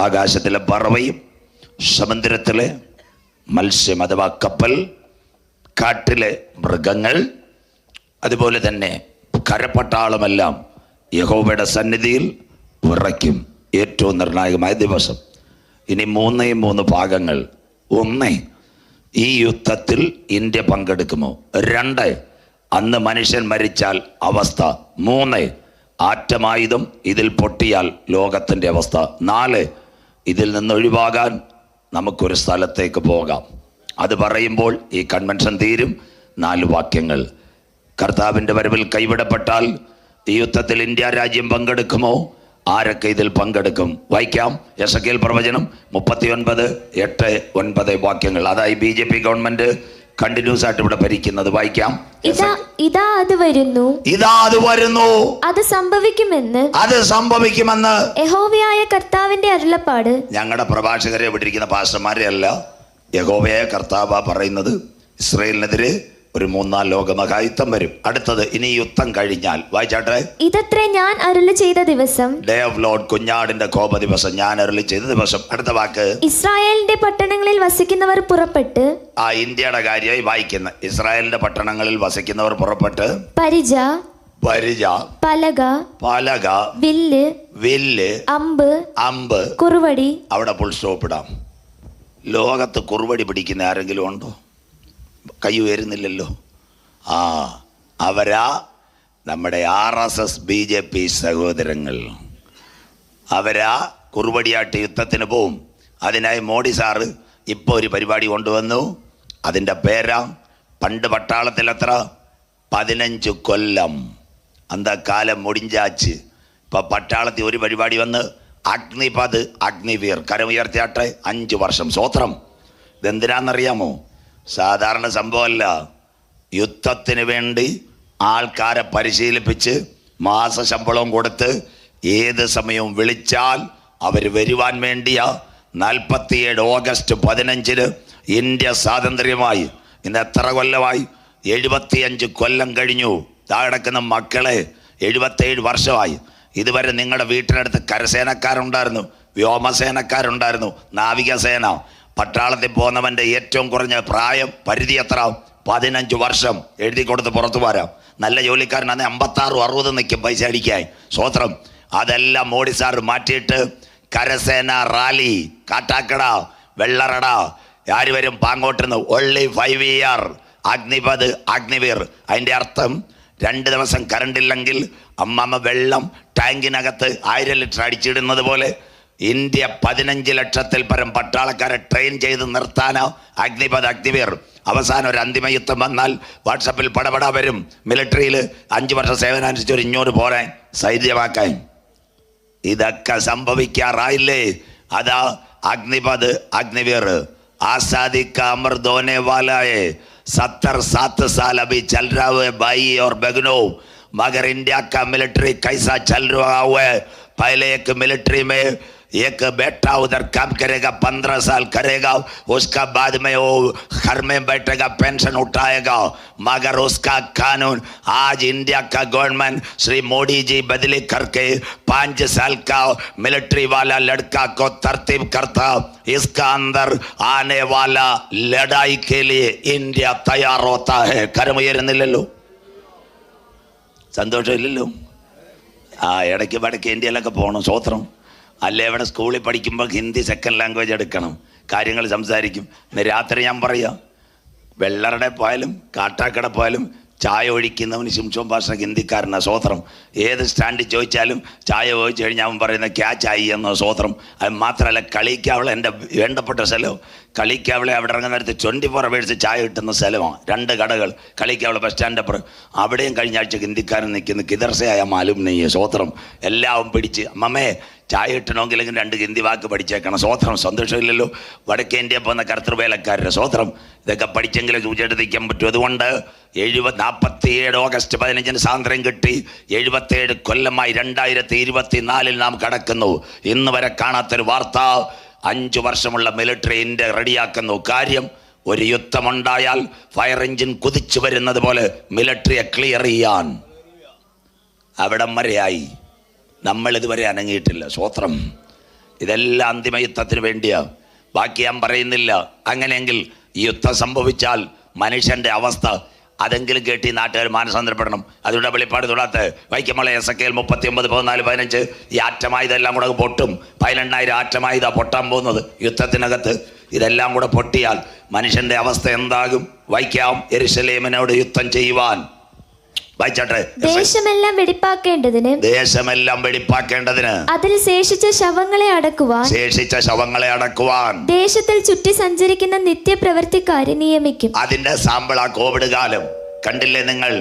ആകാശത്തിലെ പറവയും സമുദ്രത്തിലെ മത്സ്യം അഥവാ കപ്പൽ, കാട്ടിലെ മൃഗങ്ങൾ, അതുപോലെ തന്നെ കരപ്പട്ടാളമെല്ലാം യഹോവയുടെ സന്നിധിയിൽ വിറയ്ക്കും. ഏറ്റവും നിർണായകമായ ദിവസം. ഇനി 3 ഭാഗങ്ങൾ. 1, ഈ യുദ്ധത്തിൽ ഇന്ത്യ പങ്കെടുക്കുമോ? 2, അന്ന് മനുഷ്യൻ മരിച്ചാൽ അവസ്ഥ. 3, ആറ്റമായുധം ഇതിൽ പൊട്ടിയാൽ ലോകത്തിൻ്റെ അവസ്ഥ. 4, ഇതിൽ നിന്ന് ഒഴിവാകാൻ നമുക്കൊരു സ്ഥലത്തേക്ക് പോകാം. അത് പറയുമ്പോൾ ഈ കൺവെൻഷൻ തീരും. 4 വാക്യങ്ങൾ. കർത്താവിൻ്റെ വരവിൽ കൈവിടപ്പെട്ടാൽ ഈ യുദ്ധത്തിൽ ഇന്ത്യ രാജ്യം പങ്കെടുക്കുമോ? ആരൊക്കെ ഇതിൽ പങ്കെടുക്കും? വായിക്കാം. യെശയ്ക്കേൽ പ്രവചനം 39:8-9 വാക്യങ്ങൾ. അതായി BJP ഗവൺമെന്റ് കണ്ടിന്യൂസ് ആയിട്ട് ഇവിടെ ഭരിക്കുന്നത്. വായിക്കാം. ഇതാ അത് വരുന്നു, അത് സംഭവിക്കുമെന്ന് യഹോവയായ കർത്താവിന്റെ അരുളപ്പാട്. ഞങ്ങളുടെ പ്രഭാഷകരെ ഇവിടെ ഇരിക്കുന്ന പാസ്റ്റർമാരെ അല്ല, യഹോവയായ കർത്താവ് പറയുന്നത്. ഇസ്രായേലിനെതിരെ ഒരു 3-4 ലോക മഹായുദ്ധം വരും. അടുത്തത് ഇനി യുദ്ധം കഴിഞ്ഞാൽ വായിച്ചാട്ടെ. ഇതത്രേ ഞാൻ അരുളി ചെയ്ത ദിവസം, ഡേ ഓഫ് ലോർഡ്, കുഞ്ഞാടിന്റെ കോപ ദിവസം, ഞാൻ അരുളി ചെയ്ത ദിവസം. അടുത്ത വാക്ക്, ഇസ്രായേലിന്റെ പട്ടണങ്ങളിൽ വസിക്കുന്നവർ പുറപ്പെട്ട്. ഇന്ത്യയുടെ കാര്യമായി വായിക്കുന്ന ഇസ്രായേലിന്റെ പട്ടണങ്ങളിൽ വസിക്കുന്നവർ പുറപ്പെട്ട് പരിച, പലക, വില്ല്, അമ്പ്, കുറുവടി. അവിടെ ഫുൾ സ്റ്റോപ്പ് ഇടാം. ലോകത്ത് കുറുവടി പിടിക്കുന്ന ആരെങ്കിലും ഉണ്ടോ? കൈ ഉയരുന്നില്ലല്ലോ. അവരാ നമ്മുടെ RSS BJP സഹോദരങ്ങൾ. അവരാ കുറുവടിയായിട്ട് യുദ്ധത്തിന് പോവും. അതിനായി മോഡി സാറ് ഇപ്പോൾ ഒരു പരിപാടി കൊണ്ടുവന്നു. അതിൻ്റെ പേരാ, പണ്ട് പട്ടാളത്തിൽ എത്ര 15 കൊല്ലം അന്തക്കാലം മുടിഞ്ചാച്ച്. ഇപ്പം പട്ടാളത്തിൽ ഒരു പരിപാടി വന്ന് അഗ്നിപത്, അഗ്നിവീർ, കരമുയർത്തിയാട്ടെ 5 വർഷം. സ്വോത്രം. ഇതെന്തിനാണെന്നറിയാമോ? സാധാരണ സംഭവമല്ല. യുദ്ധത്തിന് വേണ്ടി ആൾക്കാരെ പരിശീലിപ്പിച്ച് മാസശമ്പളം കൊടുത്ത് ഏത് സമയവും വിളിച്ചാൽ അവർ വരുവാൻ വേണ്ടിയാ. 47 ഓഗസ്റ്റ് 15 ഇന്ത്യ സ്വാതന്ത്ര്യമായി. ഇന്ന് എത്ര കൊല്ലമായി? 75 കൊല്ലം കഴിഞ്ഞു. താഴെക്കുന്ന മക്കളെ 77 വർഷമായി. ഇതുവരെ നിങ്ങളുടെ വീട്ടിനടുത്ത് കരസേനക്കാരുണ്ടായിരുന്നു, വ്യോമസേനക്കാരുണ്ടായിരുന്നു, നാവികസേന. പട്ടാളത്തിൽ പോകുന്നവൻ്റെ ഏറ്റവും കുറഞ്ഞ പ്രായം പരിധി എത്ര? 15 വർഷം. എഴുതി കൊടുത്ത് പുറത്തു വരാം. നല്ല ജോലിക്കാരനാണ് 56-60 നിൽക്കും പൈസ അടിക്കാൻ. സ്വോത്രം. അതെല്ലാം മോഡി സാർ മാറ്റിയിട്ട് കരസേന റാലി, കാട്ടാക്കട, വെള്ളറട, ആര് വരും? പാങ്ങോട്ടുനിന്ന് only 5 year അഗ്നിപത്, അഗ്നിവീർ. അതിൻ്റെ അർത്ഥം 2 ദിവസം കറണ്ടില്ലെങ്കിൽ അമ്മമ്മ വെള്ളം ടാങ്കിനകത്ത് 1000 ലിറ്റർ അടിച്ചിടുന്നത് പോലെ ഇന്ത്യ 15 ലക്ഷത്തിൽ പരം പട്ടാളക്കാരെ ട്രെയിൻ ചെയ്ത് നിർത്താനോ അഗ്നിപത്, അഗ്നിവീർ. അവസാനം ഒരു അന്തിമ യുദ്ധം വന്നാൽ വാട്സപ്പിൽ പടപട വരും. മിലിറ്ററിയിൽ 5 വർഷം സേവനം അനുസരിച്ച് ഇങ്ങോട്ട് പോരാൻ, സൈന്യമാക്കാൻ. ഇതൊക്കെ സംഭവിക്കാറായില്ലേ? അതാ അഗ്നിപത്, അഗ്നിവീർ. आजादी का अमर धोने वाला है। 70-7 साल अभी चल रहा है भाई और बहनों, मगर इंडिया का मिलिट्री कैसा चल रहा हुआ है? पहले एक मिलिट्री में एक बेटा उधर काम करेगा, 15 साल करेगा, उसका बाद में वो घर में बैठेगा, पेंशन उठाएगा। मगर उसका कानून आज इंडिया का गवर्नमेंट श्री मोदी जी बदली करके 5 साल का मिलिट्री वाला लड़का को तरतीब करता। इसका अंदर आने वाला लड़ाई के लिए इंडिया तैयार होता है. കരമുയരുന്നില്ലല്ലോ, സന്തോഷമില്ലല്ലോ. ഇടയ്ക്ക് പടയ്ക്ക് ഇന്ത്യയിലൊക്കെ പോകണം. സ്വോത്രം. അല്ലേ ഇവിടെ സ്കൂളിൽ പഠിക്കുമ്പോൾ ഹിന്ദി സെക്കൻഡ് ലാംഗ്വേജ് എടുക്കണം, കാര്യങ്ങൾ സംസാരിക്കും. ഇന്ന് രാത്രി ഞാൻ പറയാം, വെള്ളറുടെ പോയാലും കാട്ടാക്കട പോയാലും ചായ ഒഴിക്കുന്നവന് ശിംഷോൻ ഭാഷ ഹിന്ദിക്കാരനാണ്. സ്വോത്രം. ഏത് സ്റ്റാൻഡിൽ ചോദിച്ചാലും ചായ ചോദിച്ചു കഴിഞ്ഞാൽ അവൻ പറയുന്നത് ക്യാ ചായ എന്നോ. സ്വോത്രം. അത് മാത്രമല്ല, കളിക്കാവളെ എൻ്റെ വേണ്ടപ്പെട്ട സ്ഥലവും. കളിക്കാവളെ അവിടെ ഇറങ്ങുന്നിടത്ത് 24 hours ചായ കിട്ടുന്ന സ്ഥലമാണ്. 2 കടകൾ. കളിക്കാവളെ ബസ് സ്റ്റാൻഡ് അപ്പുറം. അവിടെയും കഴിഞ്ഞ ആഴ്ച ഹിന്ദിക്കാരൻ നിൽക്കുന്നു. കിദർസയായ മാലും നെയ്യ്. സ്വോത്രം. എല്ലാം പിടിച്ച് അമ്മമ്മേ ചായ കിട്ടണമെങ്കിലും 2 ഹിന്ദി വാക്ക് പഠിച്ചേക്കണം. സ്വോത്രം. സന്തോഷമില്ലല്ലോ. വടക്കേ ഇന്ത്യ പോകുന്ന കർത്തൃവേലക്കാരുടെ. സ്വോത്രം. ഇതൊക്കെ പഠിച്ചെങ്കിലും സൂചിച്ചിരിക്കാൻ പറ്റും. അതുകൊണ്ട് 47 ഓഗസ്റ്റ് 15 സ്വാതന്ത്ര്യം കിട്ടി. 77 കൊല്ലമായി 2024 നാം കടക്കുന്നു. ഇന്ന് വരെ കാണാത്തൊരു വാർത്ത. 5 വർഷമുള്ള മിലിറ്ററി ഇന്ത്യ റെഡിയാക്കുന്നു. കാര്യം, ഒരു യുദ്ധമുണ്ടായാൽ ഫയർ എഞ്ചിൻ കുതിച്ചു വരുന്നത് പോലെ മിലിറ്ററിയെ ക്ലിയർ ചെയ്യാൻ അവിടം വരെയായി. നമ്മൾ ഇതുവരെ അനങ്ങിയിട്ടില്ല. സ്വോത്രം. ഇതെല്ലാം അന്തിമ യുദ്ധത്തിന് വേണ്ടിയാ. ബാക്കി ഞാൻ പറയുന്നില്ല. അങ്ങനെയെങ്കിൽ ഈ യുദ്ധം സംഭവിച്ചാൽ മനുഷ്യന്റെ അവസ്ഥ അതെങ്കിലും കേട്ടി നാട്ടുകാർ മാനസാന്തരപ്പെടണം. അതുകൊണ്ട് വെളിപ്പാട് തൊടാത്ത വൈക്കമള എസക്കേൽ 39, 14, 15 ഈ ആറ്റമായുധെല്ലാം കൂടെ പൊട്ടും. 18,000 ആറ്റമായുധ പൊട്ടാൻ പോകുന്നത് യുദ്ധത്തിനകത്ത്. ഇതെല്ലാം കൂടെ പൊട്ടിയാൽ മനുഷ്യന്റെ അവസ്ഥ എന്താകും? വായിക്കാം. യെരൂശലേമിനോട് യുദ്ധം ചെയ്യുവാൻ. വായിച്ചാട്ടെ. ദേശമെല്ലാം വെടിപ്പാക്കേണ്ടതിന് അതിൽ ശേഷിച്ച ശവങ്ങളെ അടക്കുവാൻ ദേശത്തിൽ ചുറ്റി സഞ്ചരിക്കുന്ന നിത്യപ്രവർത്തിക്കാരെ നിയമിക്കും. അതിന്റെ സാമ്പിളാ കോവിഡ് കാലം. കണ്ടില്ലേ നിങ്ങൾ?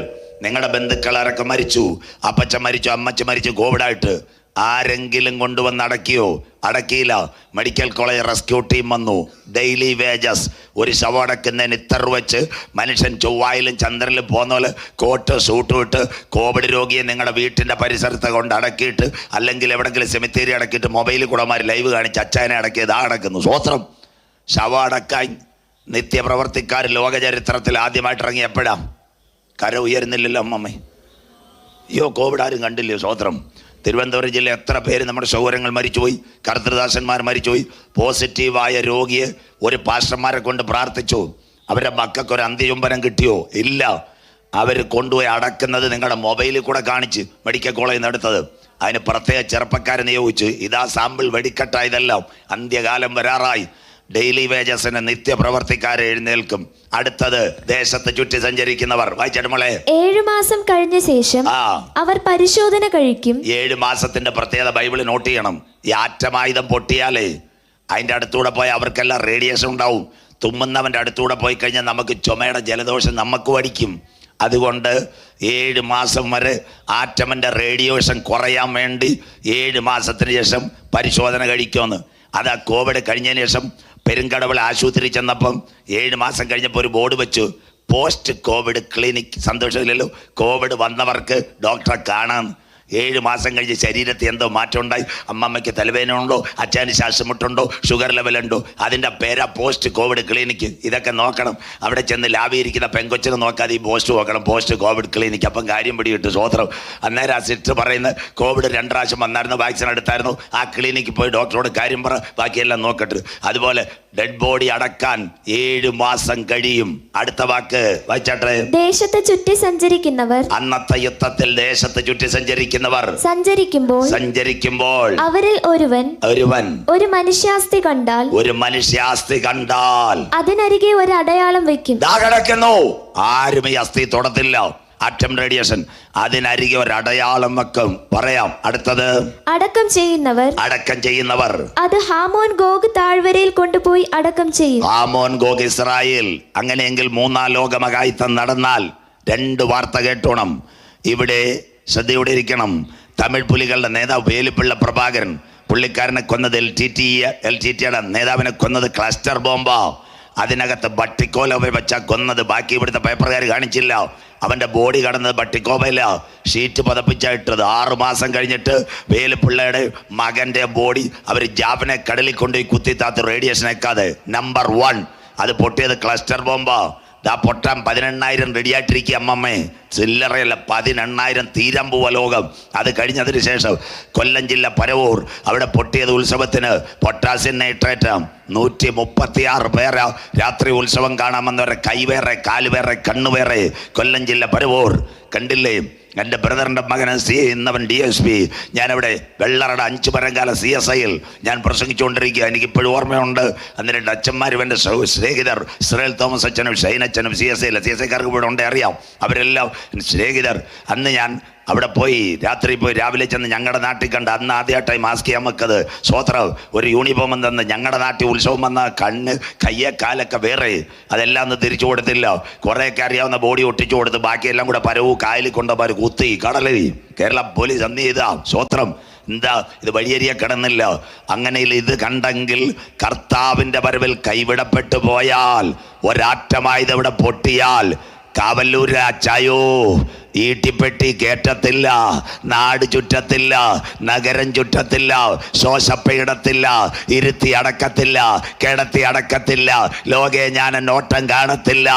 നിങ്ങളുടെ ബന്ധുക്കളാരൊക്കെ മരിച്ചു, അപ്പച്ചൻ മരിച്ചു, അമ്മച്ച മരിച്ചു കോവിഡായിട്ട്. ആരെങ്കിലും കൊണ്ടുവന്ന് അടക്കിയോ? അടക്കിയില്ല. മെഡിക്കൽ കോളേജ് റെസ്ക്യൂ ടീം വന്നു. Daily wages. ഒരു ശവം അടക്കുന്നതിന് ഇത്ര വെച്ച് മനുഷ്യൻ ചൊവ്വായിലും ചന്ദ്രനിലും പോകുന്ന പോലെ കോട്ട് സൂട്ട് ഇട്ട് കോവിഡ് രോഗിയെ നിങ്ങളുടെ വീട്ടിൻ്റെ പരിസരത്ത് കൊണ്ട് അടക്കിയിട്ട്, അല്ലെങ്കിൽ എവിടെങ്കിലും സെമിത്തേരി അടക്കിയിട്ട് മൊബൈലിൽ കൂടെമാർ ലൈവ് കാണിച്ച് അച്ചായനെ അടക്കിയത് അടക്കുന്നു. സ്വോത്രം. ശവം അടക്കാൻ നിത്യപ്രവർത്തിക്കാർ ലോകചരിത്രത്തിൽ ആദ്യമായിട്ട് ഇറങ്ങി എപ്പോഴാ? കര ഉയരുന്നില്ലല്ലോ അമ്മമ്മേ. അയ്യോ, കോവിഡ് ആരും കണ്ടില്ലയോ? സ്വോത്രം. തിരുവനന്തപുരം ജില്ല എത്ര പേര് നമ്മുടെ സൗകര്യങ്ങൾ മരിച്ചുപോയി, കർത്തൃദാസന്മാർ മരിച്ചുപോയി. പോസിറ്റീവായ രോഗിയെ ഒരു പാസ്റ്റർമാരെ കൊണ്ട് പ്രാർത്ഥിച്ചു. അവരുടെ മക്കൾക്ക് ഒരു അന്ത്യചുംബനം കിട്ടിയോ? ഇല്ല. അവർ കൊണ്ടുപോയി അടക്കുന്നത് നിങ്ങളുടെ മൊബൈലിൽ കൂടെ കാണിച്ച് മെഡിക്കൽ കോളേജിൽ നിന്ന് എടുത്തത്. അതിന് പ്രത്യേക ചെറുപ്പക്കാരെ നിയോഗിച്ച് ഇതാ സാമ്പിൾ വെടിക്കെട്ടായതെല്ലാം. അന്ത്യകാലം വരാറായി. ഡെയിലി വേജസിന് നിത്യപ്രവർത്തിക്കാരെ എഴുന്നേൽക്കും. അടുത്തത് ദേശത്ത് ചുറ്റി സഞ്ചരിക്കുന്നവർ. വായിച്ചേട്ടമോളെ. 7 മാസം കഴിഞ്ഞ ശേഷം അവർ പരിശോധന കഴിക്കും. 7 മാസത്തിന്റെ പ്രത്യേകത ബൈബിളിൽ നോട്ട് ചെയ്യണം. ഈ ആറ്റമായുധം പൊട്ടിയാലേ അതിന്റെ അടുത്തൂടെ പോയി അവർക്കെല്ലാം റേഡിയേഷൻ ഉണ്ടാവും. തുമ്മുന്നവന്റെ അടുത്തൂടെ പോയി കഴിഞ്ഞാൽ നമുക്ക് ചുമയുടെ ജലദോഷം നമുക്ക് വടിക്കും. അതുകൊണ്ട് 7 മാസം വരെ ആറ്റമന്റെ റേഡിയേഷൻ കുറയാൻ വേണ്ടി 7 മാസത്തിന് ശേഷം പരിശോധന കഴിക്കുമെന്ന്. അതാ കോവിഡ് കഴിഞ്ഞതിന് ശേഷം പെരുങ്കടവിൽ ആശുപത്രി ചെന്നപ്പം 7 മാസം കഴിഞ്ഞപ്പോൾ ഒരു ബോർഡ് വെച്ചു, പോസ്റ്റ് കോവിഡ് ക്ലിനിക്. സന്തോഷമില്ലല്ലോ? കോവിഡ് വന്നവർക്ക് ഡോക്ടറെ കാണാൻ. 7 മാസം കഴിഞ്ഞ് ശരീരത്തിൽ എന്തോ മാറ്റം ഉണ്ടായി. അമ്മമ്മയ്ക്ക് തലവേദനയുണ്ടോ, അച്ഛന് ശ്വാസമുട്ടുണ്ടോ, ഷുഗർ ലെവലുണ്ടോ, അതിൻ്റെ പേരാ പോസ്റ്റ് കോവിഡ് ക്ലിനിക്ക്. ഇതൊക്കെ നോക്കണം. അവിടെ ചെന്ന് ലാഭിയിരിക്കുന്ന പെങ്കൊച്ചിനെ നോക്കാതെ ഈ പോസ്റ്റ് നോക്കണം, പോസ്റ്റ് കോവിഡ് ക്ലിനിക്ക്. അപ്പം കാര്യം പിടികിട്ടു. സ്വോത്രം. അന്നേരം ആ സിസ്റ്റർ പറയുന്നത് കോവിഡ് 2 പ്രാവശ്യം വന്നായിരുന്നു, വാക്സിൻ എടുത്തായിരുന്നു, ആ ക്ലിനിക്കിൽ പോയി ഡോക്ടറോട് കാര്യം പറ, ബാക്കിയെല്ലാം നോക്കട്ടെ. അതുപോലെ ഡെഡ് ബോഡി അടക്കാൻ 7 മാസം കഴിയും. അടുത്ത വാക്ക് വായിച്ചാട്ടെ. ദേശത്തെ ചുറ്റി സഞ്ചരിക്കുന്നവർ. അന്നത്തെ യുദ്ധത്തിൽ ദേശത്ത് ചുറ്റി സഞ്ചരിക്കുന്നവർ സഞ്ചരിക്കുമ്പോൾ അവരിൽ ഒരുവൻ ഒരു മനുഷ്യാസ്തി കണ്ടാൽ അതിനരികെ ഒരു അടയാളം വെക്കും. ആരും ഈ അസ്ഥി തൊടത്തില്ല. Atom radiation. അതിനരികെ ഒരു അടയാളം വെക്കും. പറയാം. അടുത്തത് അടക്കം ചെയ്യുന്നവർ അത് ഹാമോൻ ഗോഗ് താഴ്വരയിൽ കൊണ്ടുപോയി അടക്കം ചെയ്യും. ഹാമോൻ ഗോഗ് ഇസ്രായേൽ. അങ്ങനെയെങ്കിൽ 3-ാം ലോകമഹായുദ്ധം നടന്നാൽ 2 വാർത്ത കേട്ടോണം. ഇവിടെ ശ്രദ്ധയോടെ ഇരിക്കണം. തമിഴ് പുലികളുടെ നേതാവ് വേലുപ്പിള്ള പ്രഭാകരൻ, പുള്ളിക്കാരനെ കൊന്നത് LTTയുടെ നേതാവിനെ കൊന്നത് ക്ലസ്റ്റർ ബോംബാ. അതിനകത്ത് ബട്ടിക്കോല വെച്ചാ കൊന്നത്. ബാക്കി ഇവിടുത്തെ പേപ്പറുകാർ കാണിച്ചില്ല. അവൻ്റെ ബോഡി കടന്നത് ബട്ടിക്കോബയില. ഷീറ്റ് പതപ്പിച്ചായിട്ടത്. 6 മാസം കഴിഞ്ഞിട്ട് വേലുപ്പിള്ളയുടെ മകൻ്റെ ബോഡി അവർ ജാഫനെ കടലിൽ കൊണ്ടുപോയി കുത്തിത്താത്ത് റേഡിയേഷൻ വെക്കാതെ. നമ്പർ 1 അത് പൊട്ടിയത് ക്ലസ്റ്റർ ബോംബാ. പൊട്ടാൻ 18,000 റെഡിയായിട്ടിരിക്കുക അമ്മമ്മേ. ചില്ലറയല്ല, 18,000 തീരാൻ പോവ ലോകം. അത് കഴിഞ്ഞതിന് ശേഷം കൊല്ലം ജില്ല പരവൂർ അവിടെ പൊട്ടിയത് ഉത്സവത്തിന് പൊട്ടാസ്യം നൈട്രേറ്റ്. 136 പേര് രാത്രി ഉത്സവം കാണാമെന്നവരെ കൈ വേറെ, കാല് വേറെ, കണ്ണു വേറെ. കൊല്ലം ജില്ല പരവൂർ. കണ്ടില്ലേ? എൻ്റെ ബ്രദറിൻ്റെ മകൻ ഇന്നവൻ DSP. ഞാനവിടെ വെള്ളറട 5 പരങ്കാല CSIയിൽ ഞാൻ പ്രസംഗിച്ചുകൊണ്ടിരിക്കുക. എനിക്കിപ്പോഴും ഓർമ്മയുണ്ട്. അന്ന് 2 അച്ഛന്മാരും എൻ്റെ സ്നേഹിതർ, ഇസ്രായേൽ തോമസ് അച്ഛനും ഷൈനച്ഛനും CSIക്കാർക്ക് ഇവിടെ ഉണ്ട്, അറിയാം. അവരെല്ലാം സ്നേഹിതർ. അന്ന് ഞാൻ അവിടെ പോയി രാത്രി പോയി രാവിലെ ചെന്ന് ഞങ്ങളുടെ നാട്ടിൽ കണ്ട്. അന്ന് ആദ്യമായിട്ടായി മാസ്ക് ചെയ്യാൻ വെക്കത്. സ്വോത്രം. ഒരു യൂണിഫോം തന്ന് ഞങ്ങളുടെ നാട്ടിൽ ഉത്സവം വന്ന കണ്ണ് കയ്യെ കാലൊക്കെ വേറെ. അതെല്ലാം ഒന്ന് തിരിച്ചു കൊടുത്തില്ല. കുറേയൊക്കെ അറിയാവുന്ന ബോഡി ഒട്ടിച്ചു കൊടുത്ത് ബാക്കിയെല്ലാം കൂടെ പരവൂ കായലിൽ കൊണ്ടുപോയി കുത്തി കടലിൽ. കേരള പോലീസ് അന്ന് ചെയ്താ. സ്വോത്രം. എന്താ ഇത് വഴിയരിയ കിടന്നില്ല. അങ്ങനെ ഇത് കണ്ടെങ്കിൽ കർത്താവിൻ്റെ വരവിൽ കൈവിടപ്പെട്ടു പോയാൽ, ഒരാറ്റമായത് ഇവിടെ പൊട്ടിയാൽ, കാവല്ലൂർ അച്ചായോ ഈട്ടിപ്പെട്ടി കയറ്റത്തില്ല, നാട് ചുറ്റത്തില്ല, നഗരം ചുറ്റത്തില്ല, ശോശപ്പയിടത്തില്ല, ഇരുത്തി അടക്കത്തില്ല, കിടത്തി അടക്കത്തില്ല, ലോകേ ഞാൻ നോട്ടം കാണത്തില്ല,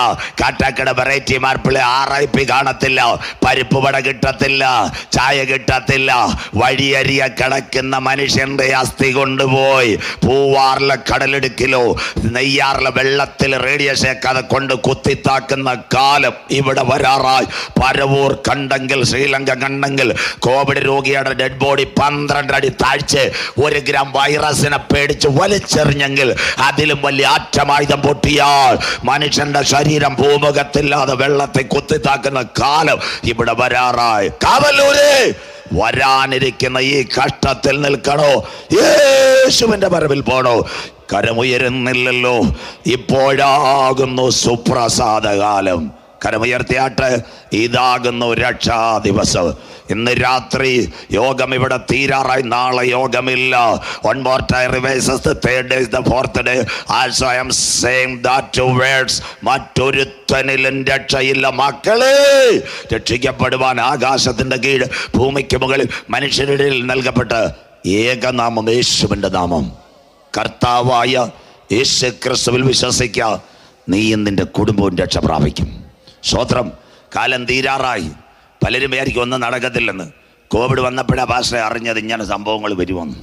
കാട്ടാക്കട വെറൈറ്റി മാർപ്പിളെ RIP കാണത്തില്ല, പരിപ്പ് വട കിട്ടത്തില്ല, ചായ കിട്ടത്തില്ല. വഴിയരിയ കിടക്കുന്ന മനുഷ്യന്റെ അസ്ഥി കൊണ്ടുപോയി പൂവാറിലെ കടലിടുക്കിലോ നെയ്യാറിലെ വെള്ളത്തിൽ റേഡിയേഷേക്കാതെ കൊണ്ട് കുത്തിത്താക്കുന്ന കാലം ഇവിടെ വരാറായി. പരവൂർ കണ്ടെങ്കിൽ, ശ്രീലങ്ക കണ്ടെങ്കിൽ, കോവിഡ് രോഗിയുടെ ഡെഡ് ബോഡി 12 അടി താഴ്ച 1 ഗ്രാം വൈറസിനെ പേടിച്ച് വലിച്ചെറിഞ്ഞെങ്കിൽ അതിലും വലിയ ആറ്റമായുധം പൊട്ടിയാൽ മനുഷ്യന്റെ ശരീരം ഭൂമുഖത്തില്ലാതെ വെള്ളത്തെ കുത്തിത്താക്കുന്ന കാലം ഇവിടെ വരാറായി. കാവല്ലൂര് വരാനിരിക്കുന്ന ഈ കഷ്ടത്തിൽ നിൽക്കണോ, യേശുവിന്റെ വരവിൽ പോണോ? കരമുയരുന്നില്ലല്ലോ, ഇപ്പോഴാകുന്നു സുപ്രസാദകാലം. കരമുയർത്തിയാട്ട്, ഇതാകുന്നു രക്ഷാ ദിവസം. ഇന്ന് രാത്രി യോഗം ഇവിടെ തീരാറായി, നാളെ യോഗമില്ല. One more time revises, the third day is the fourth day. Also I am saying that 2 words. മറ്റൊരുത്തനിലും രക്ഷയില്ല. മക്കളെ, രക്ഷിക്കപ്പെടുവാൻ ആകാശത്തിന്റെ കീഴ് ഭൂമിക്ക് മുകളിൽ മനുഷ്യരുടെ നൽകപ്പെട്ട ഏകനാമം യേശുവിന്റെ നാമം. കർത്താവായ യേശു ക്രിസ്തുവിൽ വിശ്വസിക്കുക, നീയും നിന്റെ കുടുംബവും രക്ഷ പ്രാപിക്കും. സ്തോത്രം. കാലം തീരാറായി. പലരും വിചാരിക്കും ഒന്നും നടക്കത്തില്ലെന്ന്. കോവിഡ് വന്നപ്പോഴാണ് പാസ്റ്ററെ അറിഞ്ഞത് ഇങ്ങനെ സംഭവങ്ങൾ വരുമെന്ന്.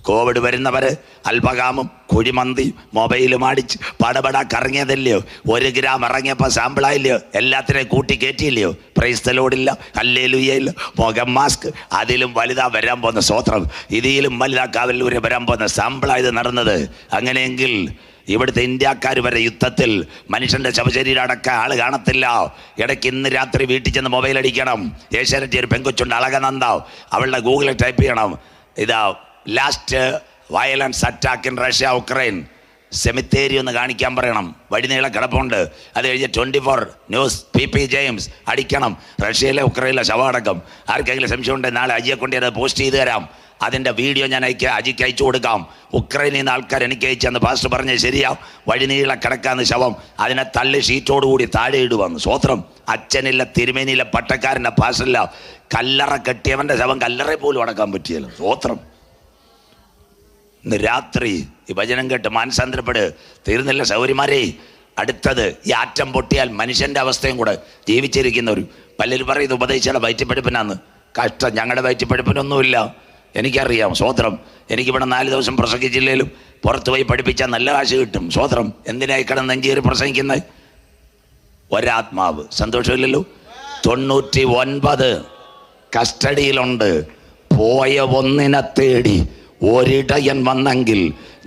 കോവിഡ് വരുന്നവര് അൽപകാമും കുഴിമന്തി മൊബൈലും അടിച്ച് പടപടാ കറങ്ങിയതല്ലയോ? 1 ഗ്രാം ഇറങ്ങിയപ്പോൾ സാമ്പിളായില്ലയോ? എല്ലാത്തിനെയും കൂട്ടി കയറ്റിയില്ലയോ? പ്രൈസ് ദി ലോർഡ് ഇല്ല, ഹല്ലേലൂയയില്ല, മുഖം മാസ്ക്. അതിലും വലുതാ വരാൻ പോകുന്ന സ്തോത്രം. ഇതിലും വലുതാ കാവല്ലൂര് വരാൻ പോകുന്ന സാമ്പിളായത് നടന്നത്. അങ്ങനെയെങ്കിൽ ഇവിടുത്തെ ഇന്ത്യക്കാർ വരെ യുദ്ധത്തിൽ മനുഷ്യന്റെ ശവശരീരം അടക്കം ആള് കാണത്തില്ല. ഇടയ്ക്ക് ഇന്ന് രാത്രി വീട്ടിൽ ചെന്ന് മൊബൈൽ അടിക്കണം. ഏഷ്യാനെറ്റ് ഒരു പെങ്കൊച്ചുണ്ട്, അളകനന്ദാവ്, അവളുടെ ഗൂഗിളിൽ ടൈപ്പ് ചെയ്യണം, ഇതാ last violence attack in Russia Ukraine സെമിത്തേരി ഒന്ന് കാണിക്കാൻ പറയണം. വഴിനീള കിടപ്പുണ്ട്. അത് കഴിഞ്ഞ് 24 ന്യൂസ് PP ജെയിംസ് അടിക്കണം. റഷ്യയിലെ ഉക്രൈനിലെ ശവമടക്കം. ആർക്കെങ്കിലും സംശയം ഉണ്ടെങ്കിൽ നാളെ അജിയെ കൊണ്ട് അത് പോസ്റ്റ് ചെയ്ത് തരാം. അതിൻ്റെ വീഡിയോ ഞാൻ അജിക്ക് അയച്ചു കൊടുക്കാം. ഉക്രൈനിൽ നിന്ന് ആൾക്കാർ എനിക്ക് അയച്ചെന്ന് പാസ്റ്റർ പറഞ്ഞത് ശരിയാ. വഴിനീള കിടക്കാന്ന് ശവം, അതിനെ തള്ളി ഷീറ്റോടുകൂടി താഴെ ഇടുവന്ന്. സ്വോത്രം. അച്ഛനില്ല, തിരുമേനിയില്ല, പട്ടക്കാരൻ്റെ പാസ്റ്ററില്ല, കല്ലറ കെട്ടിയവൻ്റെ ശവം കല്ലറ പോലും അടക്കാൻ പറ്റിയല്ലോ. സ്വോത്രം. ഇന്ന് രാത്രി ഈ വചനം കേട്ട് മാനസാന്തരപ്പെട്. തീർന്നില്ല സൗകര്യമാരെ. അടുത്തത്, ഈ ആറ്റം പൊട്ടിയാൽ മനുഷ്യൻ്റെ അവസ്ഥയും കൂടെ ജീവിച്ചിരിക്കുന്നവർ. പലരും പറയും ഉപദേശിയുടെ വയറ്റിപ്പടിപ്പിനാന്ന്. കഷ്ടം, ഞങ്ങളുടെ വയറ്റിപ്പടിപ്പിനൊന്നുമില്ല, എനിക്കറിയാം. സ്വോത്രം. എനിക്കിവിടെ 4 ദിവസം പ്രസംഗിച്ചില്ലേലും പുറത്ത് പോയി പഠിപ്പിച്ചാൽ നല്ല കാശ് കിട്ടും. സ്വോത്രം. എന്തിനായി കിടന്ന് നെഞ്ചേറി പ്രസംഗിക്കുന്നത്? ഒരാത്മാവ് സന്തോഷമില്ലല്ലോ. 99 കസ്റ്റഡിയിലുണ്ട്. പോയ ഒന്നിനെ തേടി ഒരിടയൻ വന്നെങ്കിൽ